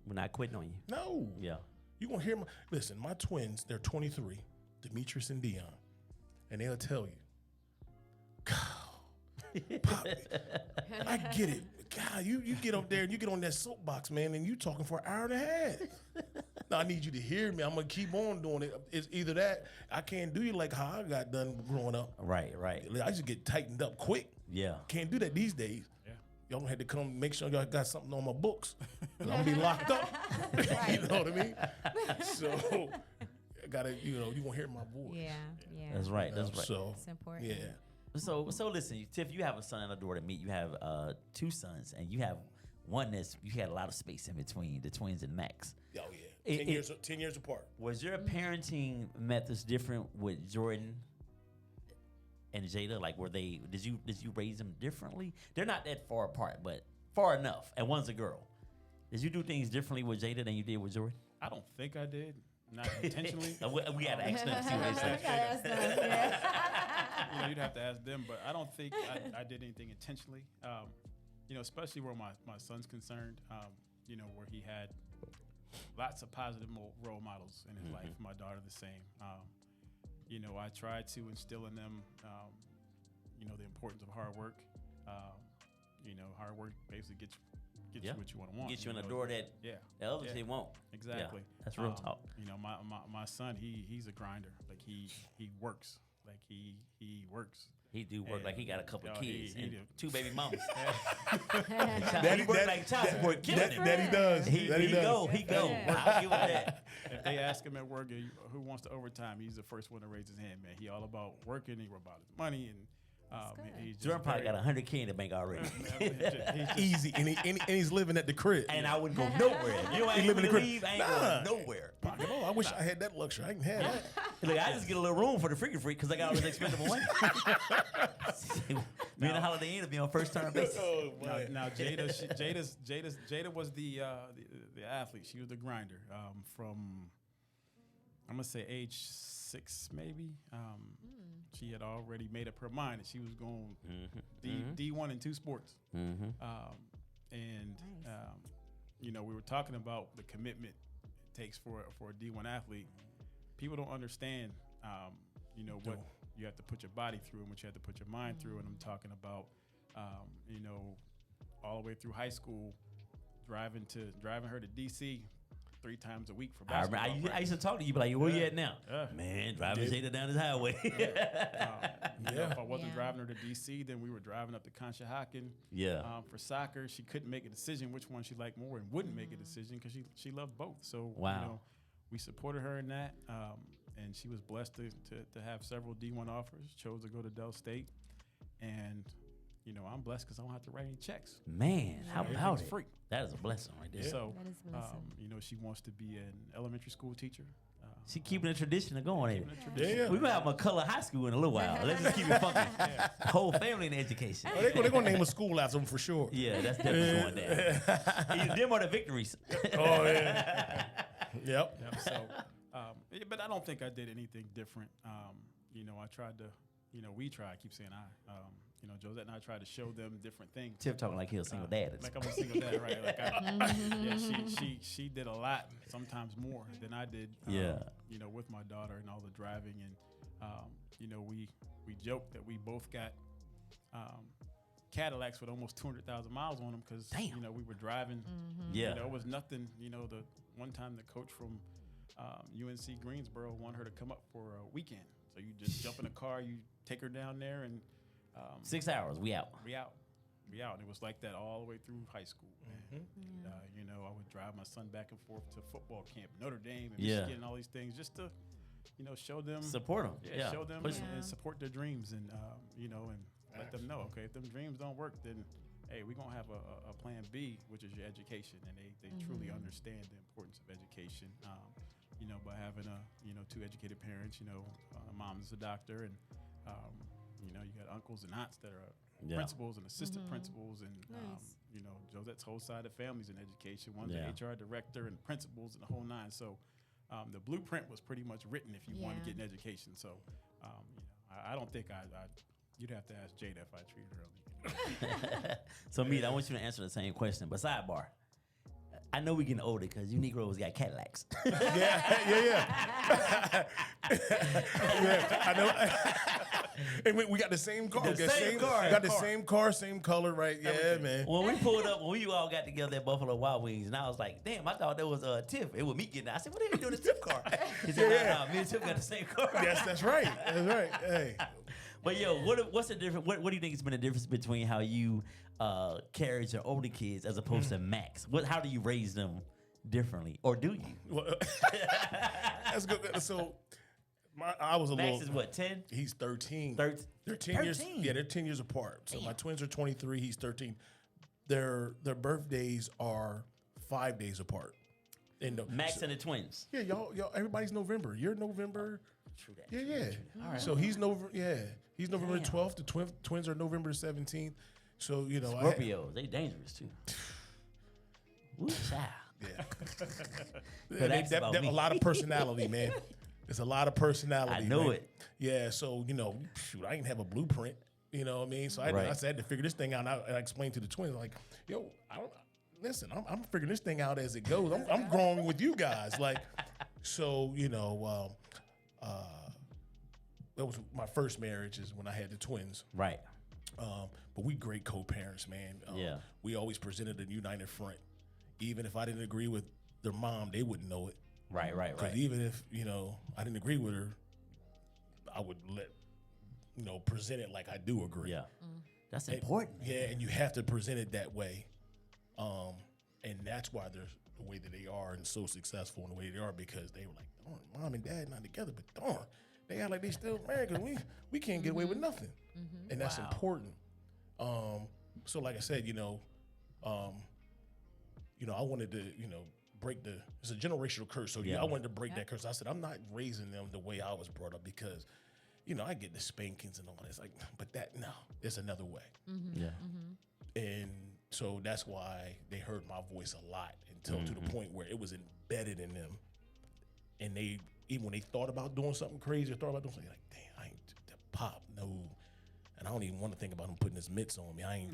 We're not quitting on you. No. Yeah. You gonna hear my twins, they're 23, Demetrius and Dion, and they'll tell you, God, Poppy, I get it. God, you get up there and you get on that soapbox, man, and you talking for an hour and a half. Now I need you to hear me. I'm gonna keep on doing it. It's either that I can't do you like how I got done growing up. Right. I just get tightened up quick. Yeah. Can't do that these days. Y'all had to come make sure y'all got something on my books. I'm gonna be locked up. You know what I mean? So I gotta, you gonna hear my voice. Yeah. That's right. That's right. So it's important. Yeah. So listen, Tiff, you have a son and a daughter. You have 2 sons, and you have one you had a lot of space in between the twins and Max. Oh yeah. 10 years apart. Was your parenting methods different with Jordan and Jada? Like, did you raise them differently? They're not that far apart, but far enough. And one's a girl. Did you do things differently with Jada than you did with Jordan? I don't think I did. Not intentionally. We got to ask them to see what they say. You'd have to ask them, but I don't think I did anything intentionally. Especially where my son's concerned, where he had lots of positive role models in his life. My daughter the same. I tried to instill in them, the importance of hard work. Hard work basically gets you what you want. Get you in a door that the others they won't. Exactly. Yeah, that's real talk. My son, he's a grinder. Like he works. Like he works. He do work like he got a couple kids and do. 2 baby mamas. Daddy work like child support. Daddy does. He go. I'll give him that. If they ask him at work who wants the overtime, he's the first one to raise his hand. Man, he all about working. He about his money and. Jordan probably got $100K in the bank already. Easy, and he's living at the crib. And I wouldn't go nowhere. You ain't living in the crib. I ain't going nowhere. I wish I had that luxury. I can have that. Look, I just get a little room for the freaky freak because I got all this expendable money. Me and the Holiday Inn will be on first term basis. Now Jada was the athlete. She was the grinder from I'm gonna say age 6 maybe. She had already made up her mind that she was going D1 in 2 sports. We were talking about the commitment it takes for a D1 athlete. People don't understand, what you have to put your body through and what you have to put your mind through. And I'm talking about, all the way through high school, driving her to DC 3 times a week for basketball. I used to talk to you, but like, where you at now? Man, driving Jada down this highway. If I wasn't driving her to DC, then we were driving up to Conshohocken for soccer. She couldn't make a decision which one she liked more and wouldn't make a decision because she loved both. So we supported her in that, and she was blessed to have several D1 offers. Chose to go to Del State, and I'm blessed because I don't have to write any checks. Man, how about it? Free. That is a blessing right there. So, that is a blessing. she wants to be an elementary school teacher. She keeping the tradition going. Yeah. We gonna have McCollough High School in a little while. Let's just keep it funky. Whole family in education. Oh, they're gonna name a school after them for sure. Yeah, that's definitely going down. Either them or the victories. Oh yeah. Yep. So, but I don't think I did anything different. I tried to. We tried. I keep saying I. Josette and I tried to show them different things. Tiff talking like he was a single dad. Like I'm a single dad, right? Like she did a lot, sometimes more than I did. With my daughter and all the driving, and we joked that we both got Cadillacs with almost 200,000 miles on them because we were driving. It was nothing. The one time the coach from UNC Greensboro wanted her to come up for a weekend, so you just jump in a car, you take her down there, and 6 hours, we out. And it was like that all the way through high school. I would drive my son back and forth to football camp, Notre Dame, and Michigan, and all these things, just to, show them, support them, show them, and support their dreams, and and let them know, okay, if them dreams don't work, then hey, we're gonna have a plan B, which is your education, and they truly understand the importance of education. by having two educated parents. Mom's a doctor, and you got uncles and aunts that are principals and assistant principals, and Josette's whole side of the family's in education. One's an HR director and principals and the whole nine. So the blueprint was pretty much written if you want to get an education. So I don't think you'd have to ask Jada if I treated her early. So, Meat, I want you to answer the same question, but sidebar. I know we're getting older because you Negroes got Cadillacs. Yeah. I know. And we got the same car. The same car. Got the same car, same color, right? Yeah, Everything. man. When we pulled up, when we all got together at Buffalo Wild Wings, and I was like, damn, I thought that was Tiff. It was me getting out. I said, what are you doing this Tiff car? He said, nah, me and Tiff got the same car. Yes, that's right. That's right. Hey. But yo, what's the difference? What do you think has been the difference between how you carried your older kids as opposed to Max? How do you raise them differently, or do you? Well, that's good. So I was a Max little. is what, 10? He's 13. 13. They're 10 years. Yeah, they're 10 years apart. So my twins are 23. He's 13. Their birthdays are 5 days apart. And Max and the twins. Yeah, y'all. Everybody's November. You're November. True that. Yeah. All right. So he's November 12th. The twins are November 17th. So Scorpios, they dangerous too. Woo, child. Yeah. A lot of personality, man. It's a lot of personality. I know man. it. Yeah. So shoot, I didn't have a blueprint. You know what I mean? So I had to figure this thing out. And I explained to the twins like, yo, listen, I'm figuring this thing out as it goes. I'm growing with you guys. Like, so that was my first marriage is when I had the twins. Right. But we great co-parents, man. We always presented a united front. Even if I didn't agree with their mom, they wouldn't know it. Right. Because even if, I didn't agree with her, I would present it like I do agree. Yeah. That's important. Yeah, and you have to present it that way. And that's why they're the way that they are and so successful in the way they are, because they were like, darn, mom and dad not together, but darn, they act like they still married because we can't get away with nothing. And that's important. So like I said, I wanted to, break it's a generational curse. So I wanted to break that curse. I said, I'm not raising them the way I was brought up because, I get the spankings and all this. Like, but there's another way. Yeah. And so that's why they heard my voice a lot until to the point where it was embedded in them. And they, even when they thought about doing something crazy or thought about doing something, like, damn, I ain't that pop, no. And I don't even want to think about him putting his mitts on me. I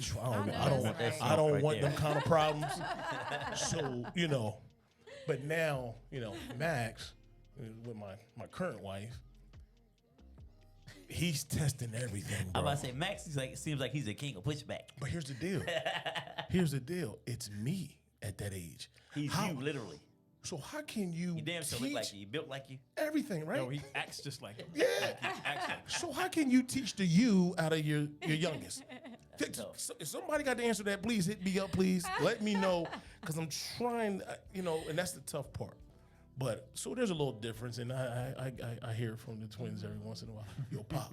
don't want them kind of problems. So, but now, Max, with my current wife, he's testing everything, bro. I'm about to say, Max seems like he's a king of pushback. But here's the deal. It's me at that age. He's you, literally. So how can you He damn sure look like you. He built like you. Everything, right? No, he acts just like him. Yeah. So how can you teach the you out of your youngest? So if somebody got the answer to that, please hit me up, please. Let me know, because I'm trying, and that's the tough part. But so there's a little difference, and I hear from the twins every once in a while. Yo, Pop,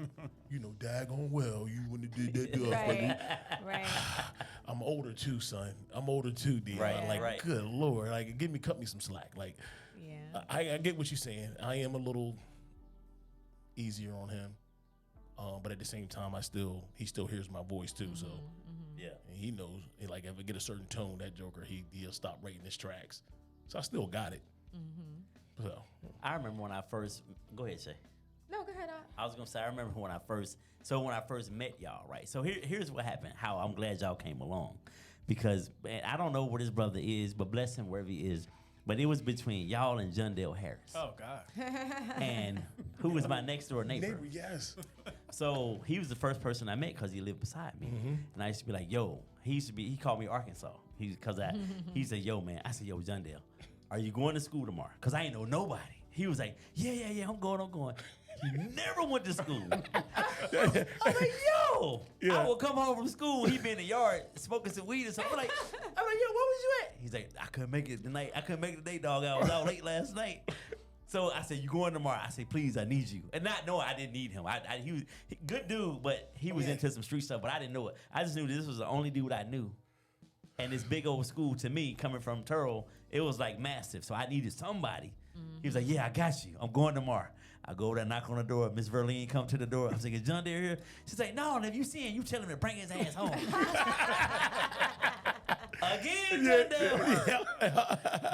daggone well, you wouldn't have did that. Right. I'm older too, son. I'm older too, D. Right. Good Lord, cut me some slack. Like, yeah. I get what you're saying. I am a little easier on him, but at the same time, he still hears my voice too. So, yeah, and he knows. Like, if I get a certain tone, that joker, he'll stop rating his tracks. So I still got it. So I remember when I first. Go ahead, Shay. No, go ahead. I was gonna say I remember when I first met y'all, right? So here's what happened. How I'm glad y'all came along, because man, I don't know where this brother is, but bless him wherever he is. But it was between y'all and Jundale Harris. Oh God. And who was my next door neighbor? Yes. So he was the first person I met because he lived beside me, and I used to be like, "Yo," he called me Arkansas. He said, "Yo, man," I said, "Yo, Jundale, are you going to school tomorrow?" Because I ain't know nobody. He was like, yeah, I'm going. He never went to school. I was like, yo. Yeah. I would come home from school. He'd be in the yard smoking some weed or something. I'm like, yo, where was you at? He's like, I couldn't make it tonight. I couldn't make it today, dog. I was out late last night. So I said, you going tomorrow? I said, please, I need you. And not knowing I didn't need him. He was good dude, but he was into some street stuff, but I didn't know it. I just knew this was the only dude I knew. And this big old school, to me, coming from Turl, it was like massive. So I needed somebody He was like, yeah, I got you. I'm going tomorrow. I go over there, knock on the door. Miss Verlene come to the door. I was like, is John Deere here? She's like, no, if you see him, you tell him to bring his ass home. Again, John Deere.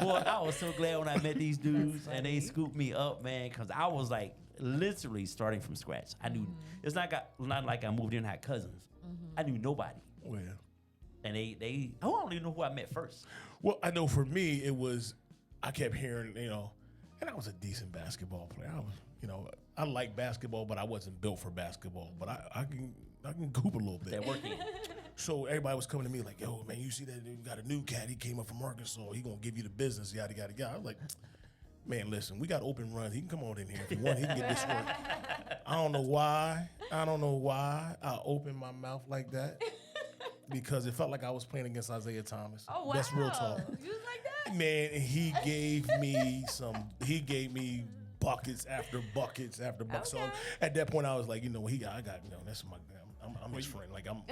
Boy, I was so glad when I met these dudes and they scooped me up, man, because I was like literally starting from scratch. I knew it's not like I moved in and had cousins. I knew nobody. Well, And I don't even know who I met first. well, I know for me it was. I kept hearing, and I was a decent basketball player. I was, I like basketball, but I wasn't built for basketball. But I can hoop a little bit. That working. So everybody was coming to me like, yo, man, you see that dude got a new cat. He came up from Arkansas. He gonna give you the business, yada, yada, yada. I was like, man, listen, we got open runs. He can come on in here if you want. He can get this work. I don't know why I opened my mouth like that. Because it felt like I was playing against Isaiah Thomas. Oh, wow. That's real talk. You was like that? Man, he gave me buckets after buckets after buckets. Okay. So at that point, I was like, that's my, I'm his friend. Like I'm.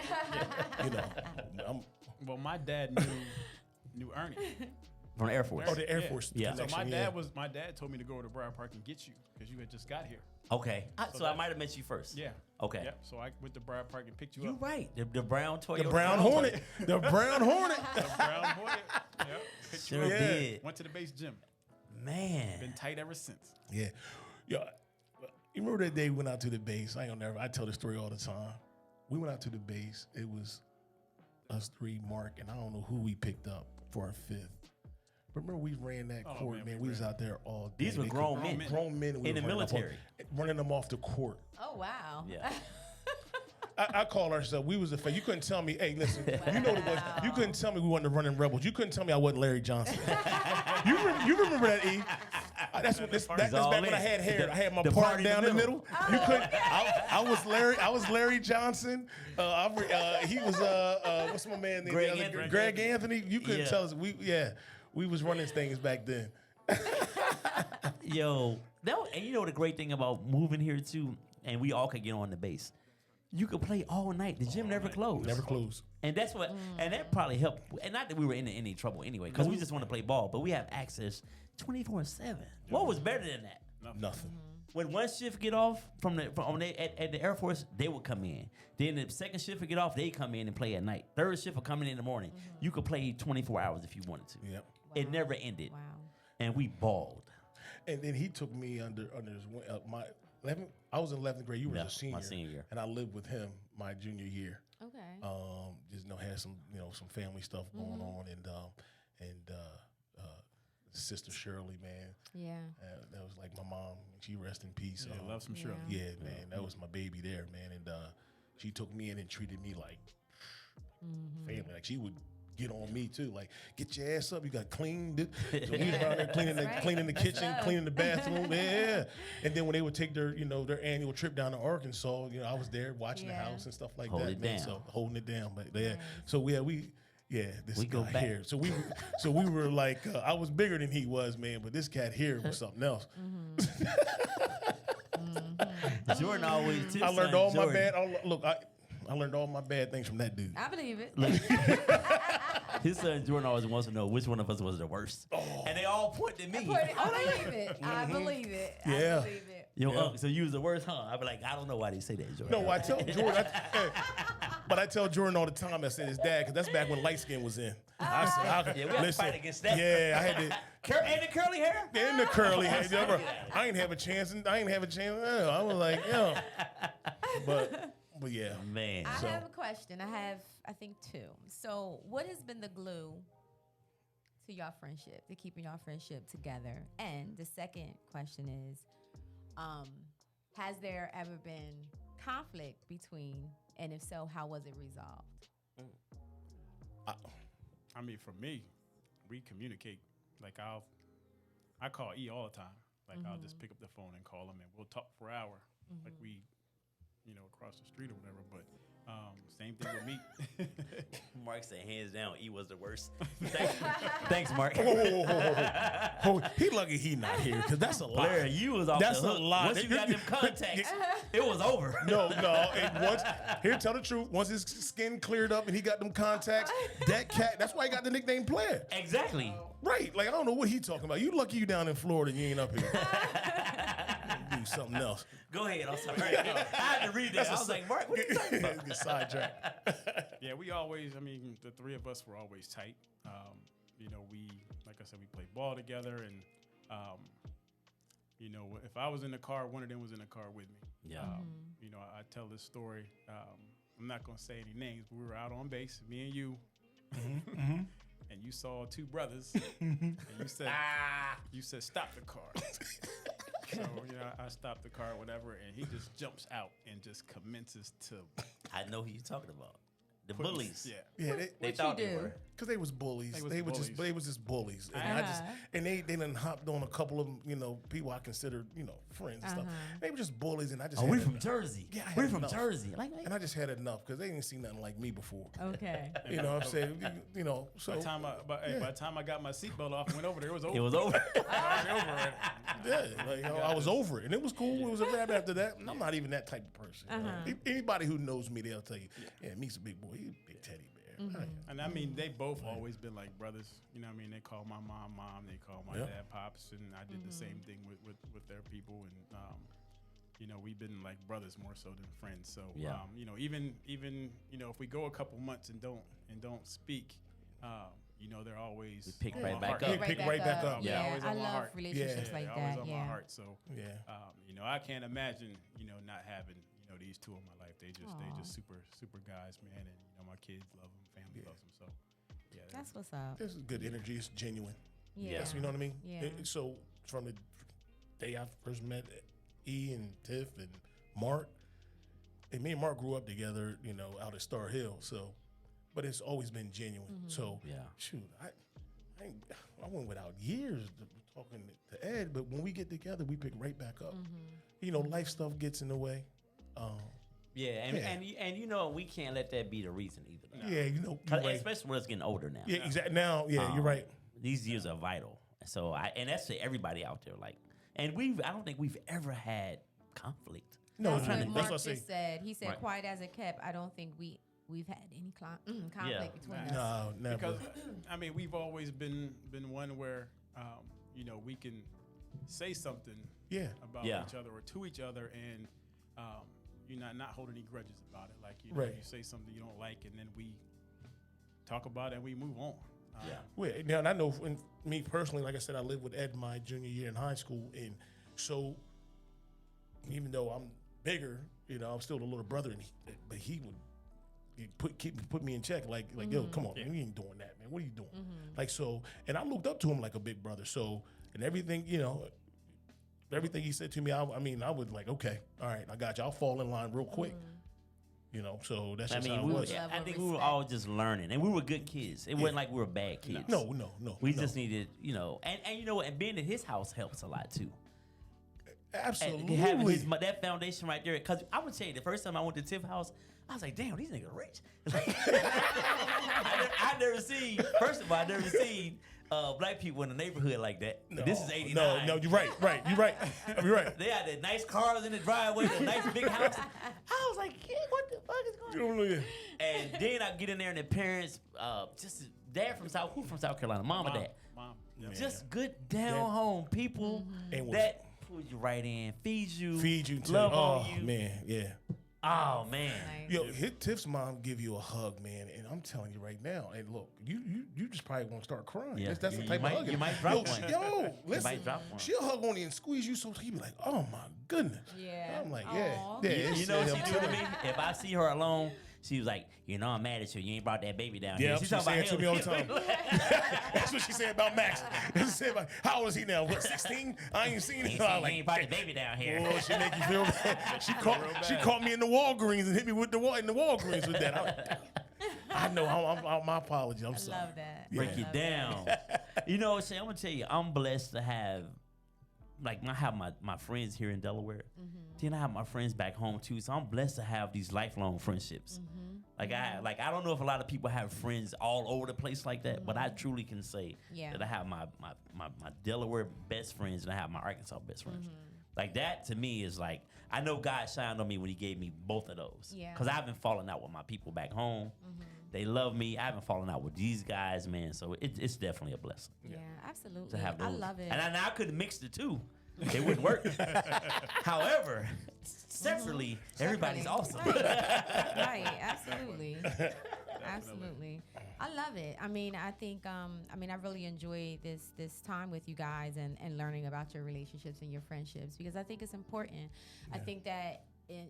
Well, my dad knew Ernie. From the Air Force. Oh, the Air Force. Yeah. So connection, my dad told me to go to the Briar Park and get you because you had just got here. Okay. So I might have met you first. Yeah. Okay. Yep. So I went to Briar Park and picked you You're up. right. The brown Toyota. The Brown Hornet. The Brown Hornet. The Brown Hornet. Yep. Picked Sure you up. did. Went to the base gym. Man. Been tight ever since. Yeah. Yo, you remember that day we went out to the base? I tell the story all the time. We went out to the base. It was us three, Mark, and I don't know who we picked up for our fifth. But remember we ran that court, man. We was out there all day. These were grown men. Grown men. In the military. Running them off the court. Oh, wow. Yeah. I call ourselves, we was the face. You couldn't tell me, hey, listen, you know the boys. You couldn't tell me we wasn't the running rebels. You couldn't tell me I wasn't Larry Johnson. you remember that, E? That's back when I had hair. I had my part down the middle. You couldn't. I was Larry Johnson. He was what's my man name? Greg Anthony. Greg Anthony. You couldn't tell us. We was running things back then. Yo, and you know the great thing about moving here too, and we all could get on the base. You could play all night. The gym never closed. Never closed. And that's what, and that probably helped. And not that we were in any trouble anyway, because we just want to play ball, but we have access 24/7. What was better than that? Nothing. When one shift get off at the Air Force, they would come in. Then the second shift would get off, they come in and play at night. Third shift would come in the morning. You could play 24 hours if you wanted to. Yep. It never ended. Wow. And we balled. And then he took me under his wing. My 11th, I was in 11th grade. You were a senior. My senior year. And I lived with him my junior year. Okay. Just had some some family stuff going on, and sister Shirley, man. Yeah. That was like my mom. She rest in peace. Yeah, love some Shirley. Yeah, man. That was my baby there, man. And she took me in and treated me like family. Like she would get on me too. Like, get your ass up. You got cleaned. So we was around there cleaning the kitchen, cleaning the bathroom. Yeah. And then when they would take their their annual trip down to Arkansas, I was there watching the house and stuff like Hold that. it Man. down. So holding it down. But yeah. So this We go guy back. here. So we were like, I was bigger than he was, man. But this cat here was something else. Jordan always. I learned all my bad. I learned all my bad things from that dude. I believe it. His son Jordan always wants to know which one of us was the worst, and they all point to me. I believe it. I believe it. Yeah. I believe it. Yo, so you was the worst, huh? I be like, I don't know why they say that, Jordan. No, I tell Jordan, but I tell Jordan all the time. I said his dad, because that's back when light skin was in. Yeah, we have to fight against that. Yeah, I had to. And the curly hair? And the curly hair. I ain't have a chance. I was like, But yeah. Man. I have a question. I have, I think, two. So what has been the glue to your friendship, to keeping your friendship together? And the second question is, has there ever been conflict between, and if so, how was it resolved? I mean, for me, we communicate. Like I call E all the time. Like I'll just pick up the phone and call him, and we'll talk for an hour. Like we, across the street or whatever. But Same thing with me. Mark said, hands down, E was the worst. Thanks, Mark. He lucky he not here because that's a lie. Blair, you was off That's the a hook. lie. Once you got them contacts, it was over. No. And here, tell the truth. Once his skin cleared up and he got them contacts, that cat. That's why he got the nickname Player. Exactly. Right. Like I don't know what he talking about. You lucky you down in Florida. You ain't up here. Do something else. Go ahead. I'm sorry. I had to read that. I was like, Mark, what are you talking about? Get sidetracked. Yeah, we always. I mean, the three of us were always tight. We, like I said, we played ball together, and if I was in the car, one of them was in the car with me. Yeah. I tell this story. I'm not gonna say any names, but we were out on base, me and you, and you saw two brothers, and you said stop the car. So I stopped the car, whatever, and he just jumps out and just commences to. I know who you're talking about. The bullies. Yeah. They thought they were. Because they was bullies. They was just bullies. And they done hopped on a couple of people I considered friends and stuff. They were just bullies, and I just. Oh, we're from Jersey. Yeah, we're from Jersey. And I just had enough because they didn't see nothing like me before. Okay. You know what I'm saying? So. By the time I got my seatbelt off and went over there, it was over. It was over. I was over it, and it was cool. It was a wrap after that. And I'm not even that type of person. Anybody who knows me, they'll tell you, yeah, me's a big boy. He's a big teddy bear. And I mean, they both always been like brothers. You know what I mean? They call my mom, they call my dad, pops, and I did the same thing with their people. And we've been like brothers more so than friends. So even if we go a couple months and don't speak, they're always we pick on right my back heart. up. Pick right back up. Yeah, Yeah, always I on my love heart. relationships like always that. on my heart. So Yeah. I can't imagine not having these two in my life. They just super guys, man, and my kids love them, family loves them. So yeah, That's what's up. This is good energy. It's genuine. Yeah. Yes, you know what I mean? Yeah. So from the day I first met E and Tiff and Mark, and me and Mark grew up together, out at Star Hill. So, but it's always been genuine. So, shoot, I went without years talking to Ed, but when we get together, we pick right back up. Life stuff gets in the way. And we can't let that be the reason either. Though. Yeah, you're right. Especially when it's getting older now. Yeah, exactly. Now, you're right. These years are vital. So and that's to everybody out there. I don't think we've ever had conflict. No, That's what Mark what I just said. He said, Right. quiet as it kept. I don't think we've had any conflict between us. No, never. because I mean we've always been one where we can say something about each other or to each other, and you're not holding any grudges about it. Like you say something you don't like, and then we talk about it and we move on. Now, and I know me personally, like I said, I lived with Ed my junior year in high school, and so even though I'm bigger, I'm still the little brother, but he would put me in check, like yo, come on, man, you ain't doing that, man. What are you doing? Like so, and I looked up to him like a big brother. So, and everything, everything he said to me, I would like, okay, all right, I got you. I'll fall in line real quick. So that's just how it was. I think we were all just learning, and we were good kids. It wasn't like we were bad kids. No. We just needed, and being at his house helps a lot too. Absolutely. And having that foundation right there, because I would say the first time I went to Tiff's house, I was like, damn, these niggas rich. I never seen black people in the neighborhood like that. No, this is 89. No, you're right. You're right. They had the nice cars in the driveway, the nice big house. I was like, yeah, what the fuck is going on? And then I get in there and the parents, just dad from South Carolina, mom and dad. Mom. Just good down home people that put you right in, feed you, love on you. Man, yeah. Oh man, yo, Tiff's mom give you a hug, man, and I'm telling you right now. And look, you just probably won't start crying. Yeah. That's the type of hug. You might drop one. Yo, listen, might drop one. She'll hug on you and squeeze you so you be like, oh my goodness. Yeah. I'm like, Aw. You know what she do to me? If I see her alone, she was like, I'm mad at you. You ain't brought that baby down here. She say it to me all the time. That's what she said about Max. She said about, how old is he now? What, 16? I ain't seen him. You ain't brought the baby down here. Oh, she make you feel bad. She caught me in the Walgreens and hit me with in the Walgreens with that. I know. My apologies. I'm sorry. I love that. Break it down. Shay, I'm gonna tell you, I'm blessed to have, I have my friends here in Delaware. Then I have my friends back home too. So I'm blessed to have these lifelong friendships. Like I don't know if a lot of people have friends all over the place like that, but I truly can say that I have my Delaware best friends and I have my Arkansas best friends. Like that to me is like, I know God shined on me when he gave me both of those. Yeah. Because I've been falling out with my people back home. They love me. I haven't fallen out with these guys, man. So it's definitely a blessing. Yeah, absolutely. To have those. I love it. And I could mix the two. It wouldn't work. However, separately, everybody's awesome. Right, absolutely. Absolutely. I love it. I mean, I think, I really enjoy this time with you guys and learning about your relationships and your friendships because I think it's important. I think that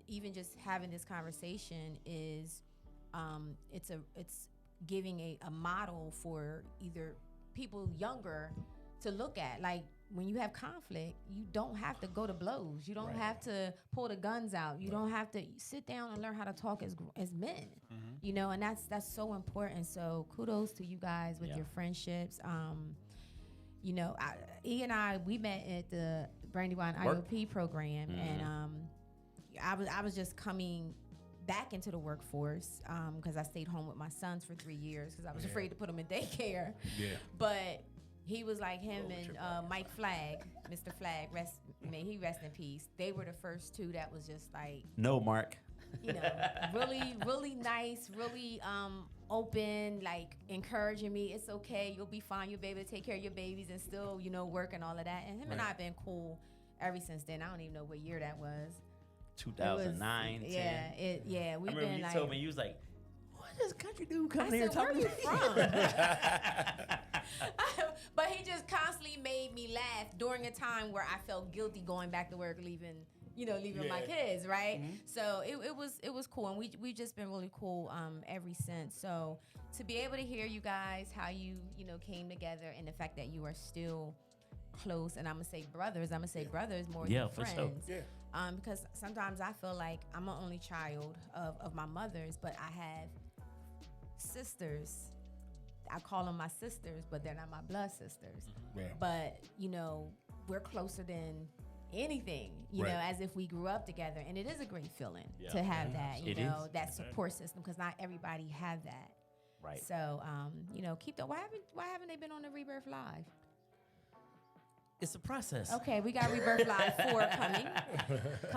even just having this conversation is, it's giving a model for either people younger to look at. Like when you have conflict, you don't have to go to blows. You don't have to pull the guns out. You don't have to sit down and learn how to talk as men. You know, and that's so important. So kudos to you guys with your friendships. You know, E and I, we met at the Brandywine IOP program, and I was just coming back into the workforce because I stayed home with my sons for 3 years because I was afraid to put them in daycare. But he was like him and Mike Flagg, Mr. Flagg, may he rest in peace. They were the first two that was just like, no, Mark. You know, really nice, really open, like encouraging me. It's okay, you'll be fine. You'll be able to take care of your babies and still, you know, work and all of that. And him and I have been cool ever since then. I don't even know what year that was. 2009, 10. Yeah, we've I remember been you like. told me, you was like, what is this country dude coming here I said, where talking you to me? from? But he just constantly made me laugh during a time where I felt guilty going back to work, leaving my kids, right? So it was cool, and we just been really cool ever since. So to be able to hear you guys, how you came together, and the fact that you are still close, and I'm gonna say brothers more than for friends. sure. Because sometimes I feel like I'm an only child of my mother's, but I have sisters. I call them my sisters, but they're not my blood sisters. But we're closer than anything, you know, as if we grew up together, and it is a great feeling to have that, that support system, because not everybody have that. Right. So, keep that. Why haven't they been on the Rebirth Live? It's a process. Okay, we got Rebirth Live 4 coming.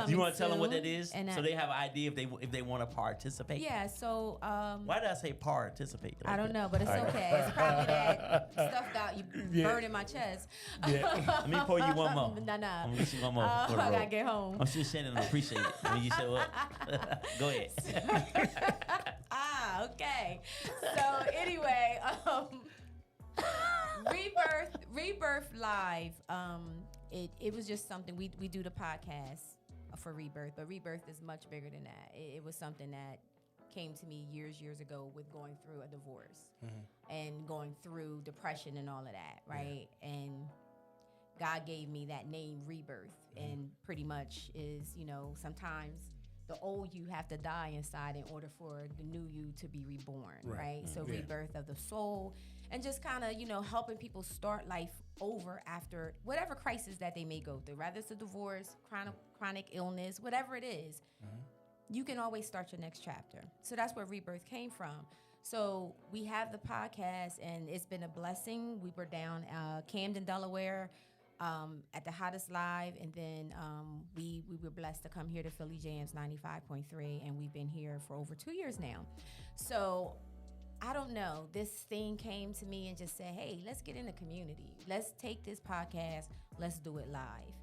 Do you want to tell them what that is, and so they have an idea if they want to participate? Yeah. So. Why did I say participate? I don't know, but it's okay. It's probably that stuff that you burn in my chest. Let me pour you one more. No. I'm gonna get you one more. I gotta get home. I'm sure Shannon will appreciate it when you show up. Go ahead. Okay. So anyway, Rebirth Live. It was just something we do the podcast for Rebirth, but Rebirth is much bigger than that. It was something that came to me years ago with going through a divorce and going through depression and all of that, right? And God gave me that name Rebirth, and pretty much is, sometimes the old you have to die inside in order for the new you to be reborn, right? So rebirth of the soul, and just kind of, helping people start life over after whatever crisis that they may go through, whether it's a divorce, chronic illness, whatever it is, you can always start your next chapter. So that's where Rebirth came from. So we have the podcast, and it's been a blessing. We were down Camden, Delaware, at the Hottest Live, and then we were blessed to come here to Philly Jams 95.3, and we've been here for over 2 years now. So I don't know, this thing came to me and just said, hey, let's get in the community. Let's take this podcast, let's do it live.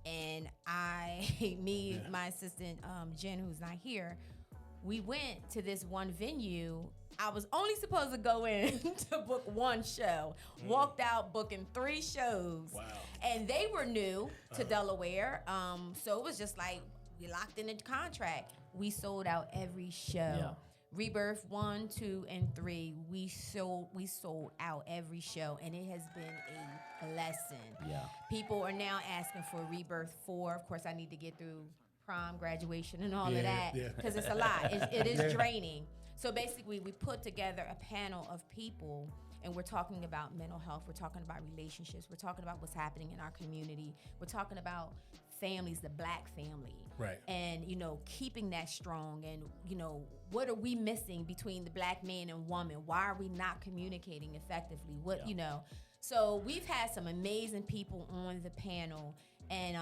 And my assistant, Jen, who's not here, we went to this one venue. I was only supposed to go in to book one show. Walked out booking 3 shows. Wow. And they were new to Delaware. So it was just like, we locked in a contract. We sold out every show. Yeah. Rebirth 1, 2, and 3. We sold out every show, and it has been a blessing. Yeah. People are now asking for Rebirth 4. Of course, I need to get through prom, graduation, and all of that, because it's a lot. It is draining. So basically, we put together a panel of people, and we're talking about mental health. We're talking about relationships. We're talking about what's happening in our community. We're talking about families, the Black family. Right. And, keeping that strong, and, what are we missing between the Black man and woman? Why are we not communicating effectively? So we've had some amazing people on the panel, and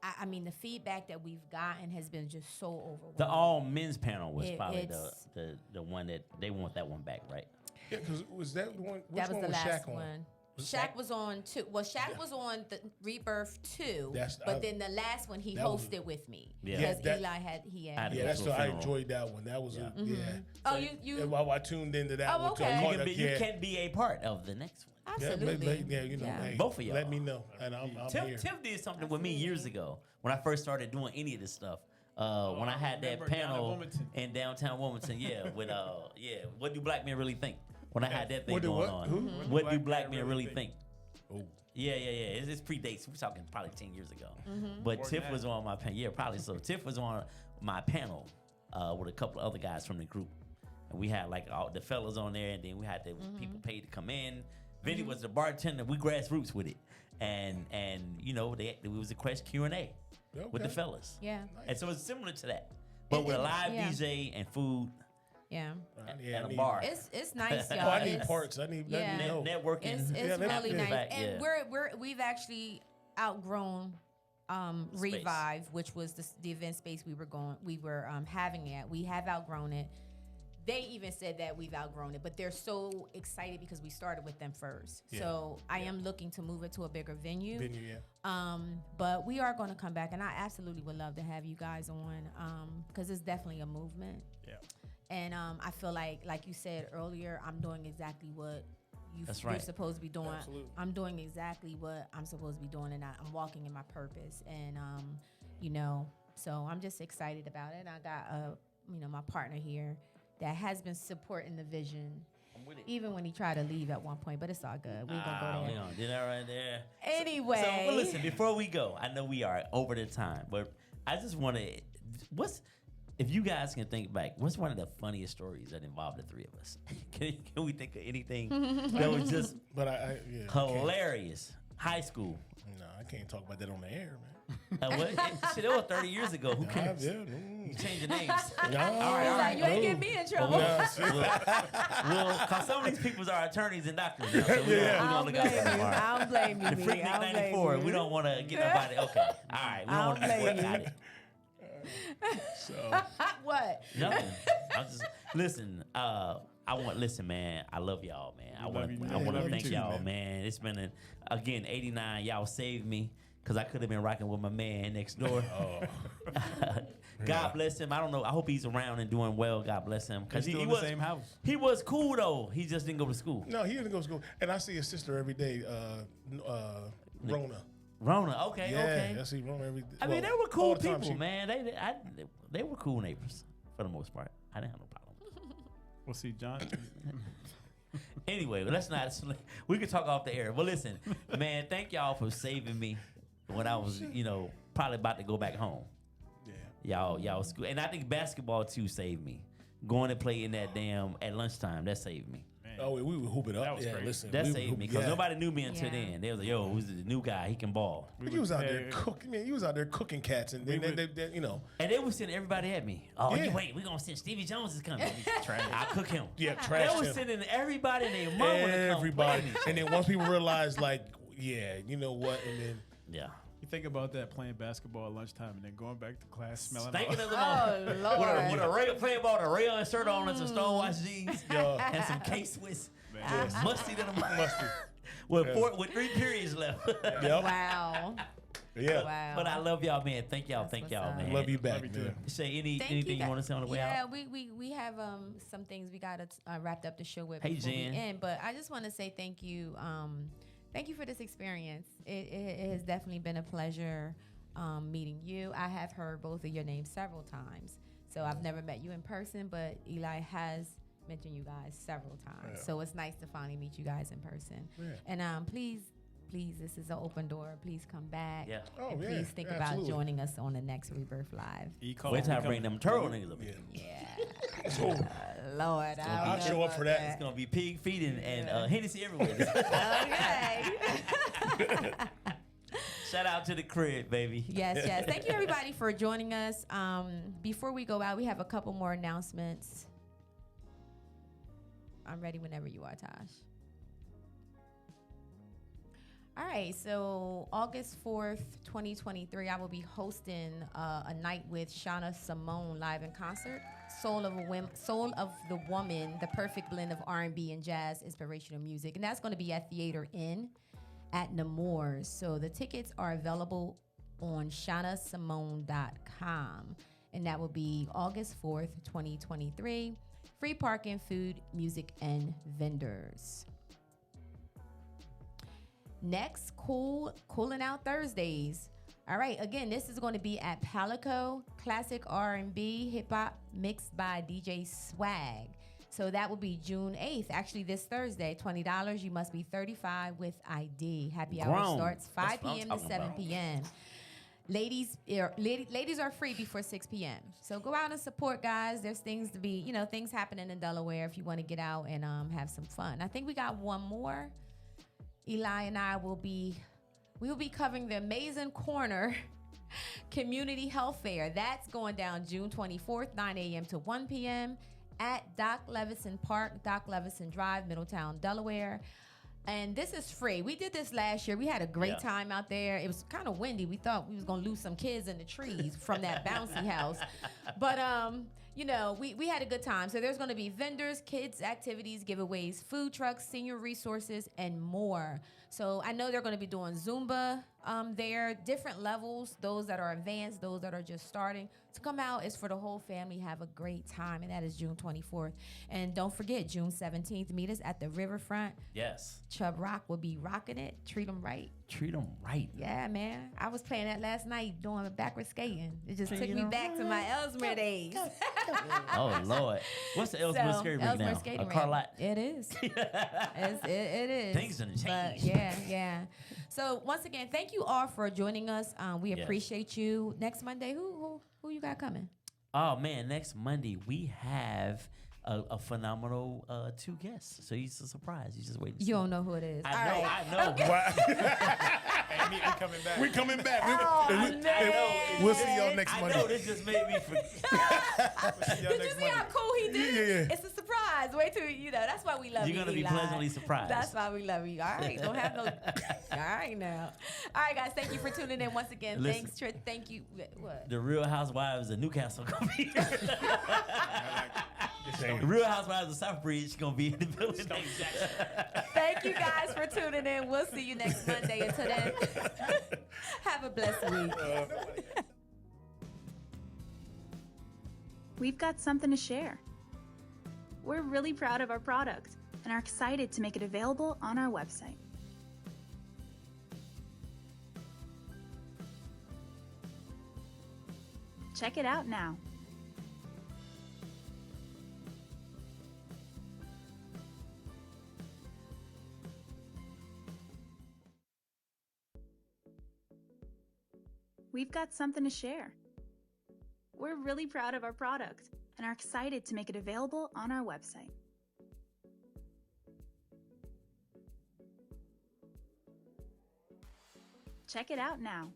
I mean, the feedback that we've gotten has been just so overwhelming. The all men's panel was probably the one that they want that one back, right? Yeah, because was that the one? Which That was one the was last Shaq on? one. Shaq was on 2. Well, Shaq was on the Rebirth 2, but then the last one he hosted with me because Eli had. Yeah, that's I enjoyed that one. That was Oh, you. While I tuned into that one, okay. You can be a part of the next one. Absolutely. Hey, both of y'all. Let me know, and I'm here. Tiff did something with me years ago when I first started doing any of this stuff. When I had that panel in downtown Wilmington, with what do Black men really think? When I had that thing going on, what do Black men really think? Oh. Yeah. It predates. We're talking probably 10 years ago. But Tiff was on my panel. Yeah, probably so. Tiff was on my panel with a couple of other guys from the group, and we had like all the fellas on there, and then we had the people paid to come in. Vinny was the bartender. We grassroots with it, and it was a question Q&A with the fellas. Yeah. And so it's similar to that, but with a live DJ and food. Yeah. And a bar. It's nice, y'all. I need parts. I need networking. It's really nice, back, and we've actually outgrown Revive, which was the event space we were having at. We have outgrown it. They even said that we've outgrown it, but they're so excited because we started with them first. Yeah. So I am looking to move it to a bigger venue. But we are going to come back, and I absolutely would love to have you guys on because it's definitely a movement. Yeah. And I feel like you said earlier, I'm doing exactly what you're supposed to be doing. Absolutely. I'm doing exactly what I'm supposed to be doing, and I'm walking in my purpose. And so I'm just excited about it. I got my partner here that has been supporting the vision, even when he tried to leave at one point. But it's all good. We're gonna go there. Did that right there. Anyway, so listen. Before we go, I know we are over the time, but I just want to. If you guys can think back, what's one of the funniest stories that involved the three of us? Can we think of anything that was just hilarious? High school. No, I can't talk about that on the air, man. Shit, it was 30 years ago. Who cares? You change your names. All right. You ain't getting me in trouble. Because some of these people are attorneys and doctors now, so we're going to look out for them. I don't blame you. The Freaknik 94, we don't want to get nobody. Okay. All right. We don't want to boycott it. So what? Nothing. Listen. Listen, man. I love y'all, man. I want to thank y'all, man. It's been 89. Y'all saved me because I could have been rocking with my man next door. God bless him. I don't know. I hope he's around and doing well. God bless him. Because he was in the same house. He was cool though. He just didn't go to school. No, he didn't go to school. And I see his sister every day. Rona. Okay. I see Rona every day. I mean, they were cool people, man. They were cool neighbors for the most part. I didn't have no problem. We'll see, John. Anyway, let's not. We can talk off the air. But listen, man, thank y'all for saving me when I was, probably about to go back home. Yeah. Y'all school, and I think basketball too saved me. Going to play in that at lunchtime, that saved me. Man. Oh, we would hoop it up. That was crazy. Listen, that saved me because nobody knew me until then. They was like, "Yo, who's the new guy? He can ball." He was out there cooking. Man, he was out there cooking cats, and they And they were sending everybody at me. Oh, you wait, we gonna send Stevie Jones is coming. I'll cook him. Yeah, trash him. They were sending everybody and their mom to come play me. And then once people realized, you know what, and then You think about that playing basketball at lunchtime and then going back to class smelling stinking all. of the moment. Lord. With a playing ball, a rayon shirt on and some Stonewash jeans and some K-Swiss. Musty to the musty. With 3 periods left. Wow. Yeah. Wow. But I love y'all, man. Thank y'all, man. Love you back, man. Say anything you want to say on the way out? Yeah, we have some things we got to wrap up the show with Hey, before Jen. we end. But I just want to say thank you. Thank you for this experience. It has definitely been a pleasure meeting you. I have heard both of your names several times. So I've never met you in person, but Eli has mentioned you guys several times. So it's nice to finally meet you guys in person. And please, this is an open door. Please come back. Yeah. And please think about joining us on the next Rebirth Live. Wait till I bring them turtle niggas up here. Yeah. Lord, I'll show up for that. It's going to be pig feet and Hennessy everywhere. Okay. Shout out to the crib, baby. Yes, yes. Thank you, everybody, for joining us. Before we go out, we have a couple more announcements. I'm ready whenever you are, Tosh. All right, so August 4th, 2023, I will be hosting a night with Shauna Simone live in concert. Soul of the Woman, the perfect blend of R&B and jazz inspirational music. And that's going to be at Theater Inn at Nemours. So the tickets are available on shaunasimone.com. And that will be August 4th, 2023. Free parking, food, music, and vendors. Next, Cooling Out Thursdays. All right, again, this is going to be at Palico, classic R&B, hip-hop, mixed by DJ Swag. So that will be June 8th, actually this Thursday, $20. You must be 35 with ID. Happy hour starts 5 p.m. to 7 p.m. Ladies are free before 6 p.m. So go out and support, guys. There's things to be, things happening in Delaware if you want to get out and have some fun. I think we got one more. Eli and I will be covering the Amazing Corner Community Health Fair. That's going down June 24th, 9 a.m. to 1 p.m. at Doc Levison Park, Doc Levison Drive, Middletown, Delaware. And this is free. We did this last year. We had a great time out there. It was kind of windy. We thought we was going to lose some kids in the trees from that bouncy house. But, we had a good time. So there's going to be vendors, kids, activities, giveaways, food trucks, senior resources, and more. So I know they're going to be doing Zumba there, different levels, those that are advanced, those that are just starting. To come out is for the whole family. Have a great time, and that is June 24th. And don't forget, June 17th, meet us at the Riverfront. Yes. Chubb Rock will be rocking it. Treat them right. Treat them right. Yeah, man. I was playing that last night doing backward skating. It just took me back to my Ellesmere days. Oh, Lord. What's the Ellesmere skating rink now? A car lot? It is. It is. Things done changed. But yeah. So once again, thank you all for joining us. We appreciate you. Next Monday, who you got coming? Oh, man. Next Monday, we have a phenomenal 2 guests. So it's a surprise. You just wait. You don't know who it is. I know. Okay. We coming back. Oh, We'll see y'all next Monday. I know, this just made me forget. Did you see how cool he did it? Yeah. It's a surprise. Wait till that's why we love you. You're going to be pleasantly surprised. That's why we love you. All right. Don't have no. All right now. All right, guys. Thank you for tuning in once again. Listen, thanks, Trish. Thank you. What? The Real Housewives of Newcastle going to be here. The Real Housewives of Southbridge going to be in the building. Thank you guys for tuning in. We'll see you next Monday. Until then, have a blessed week. We've got something to share. We're really proud of our product and are excited to make it available on our website. Check it out now. We've got something to share. We're really proud of our product and are excited to make it available on our website. Check it out now.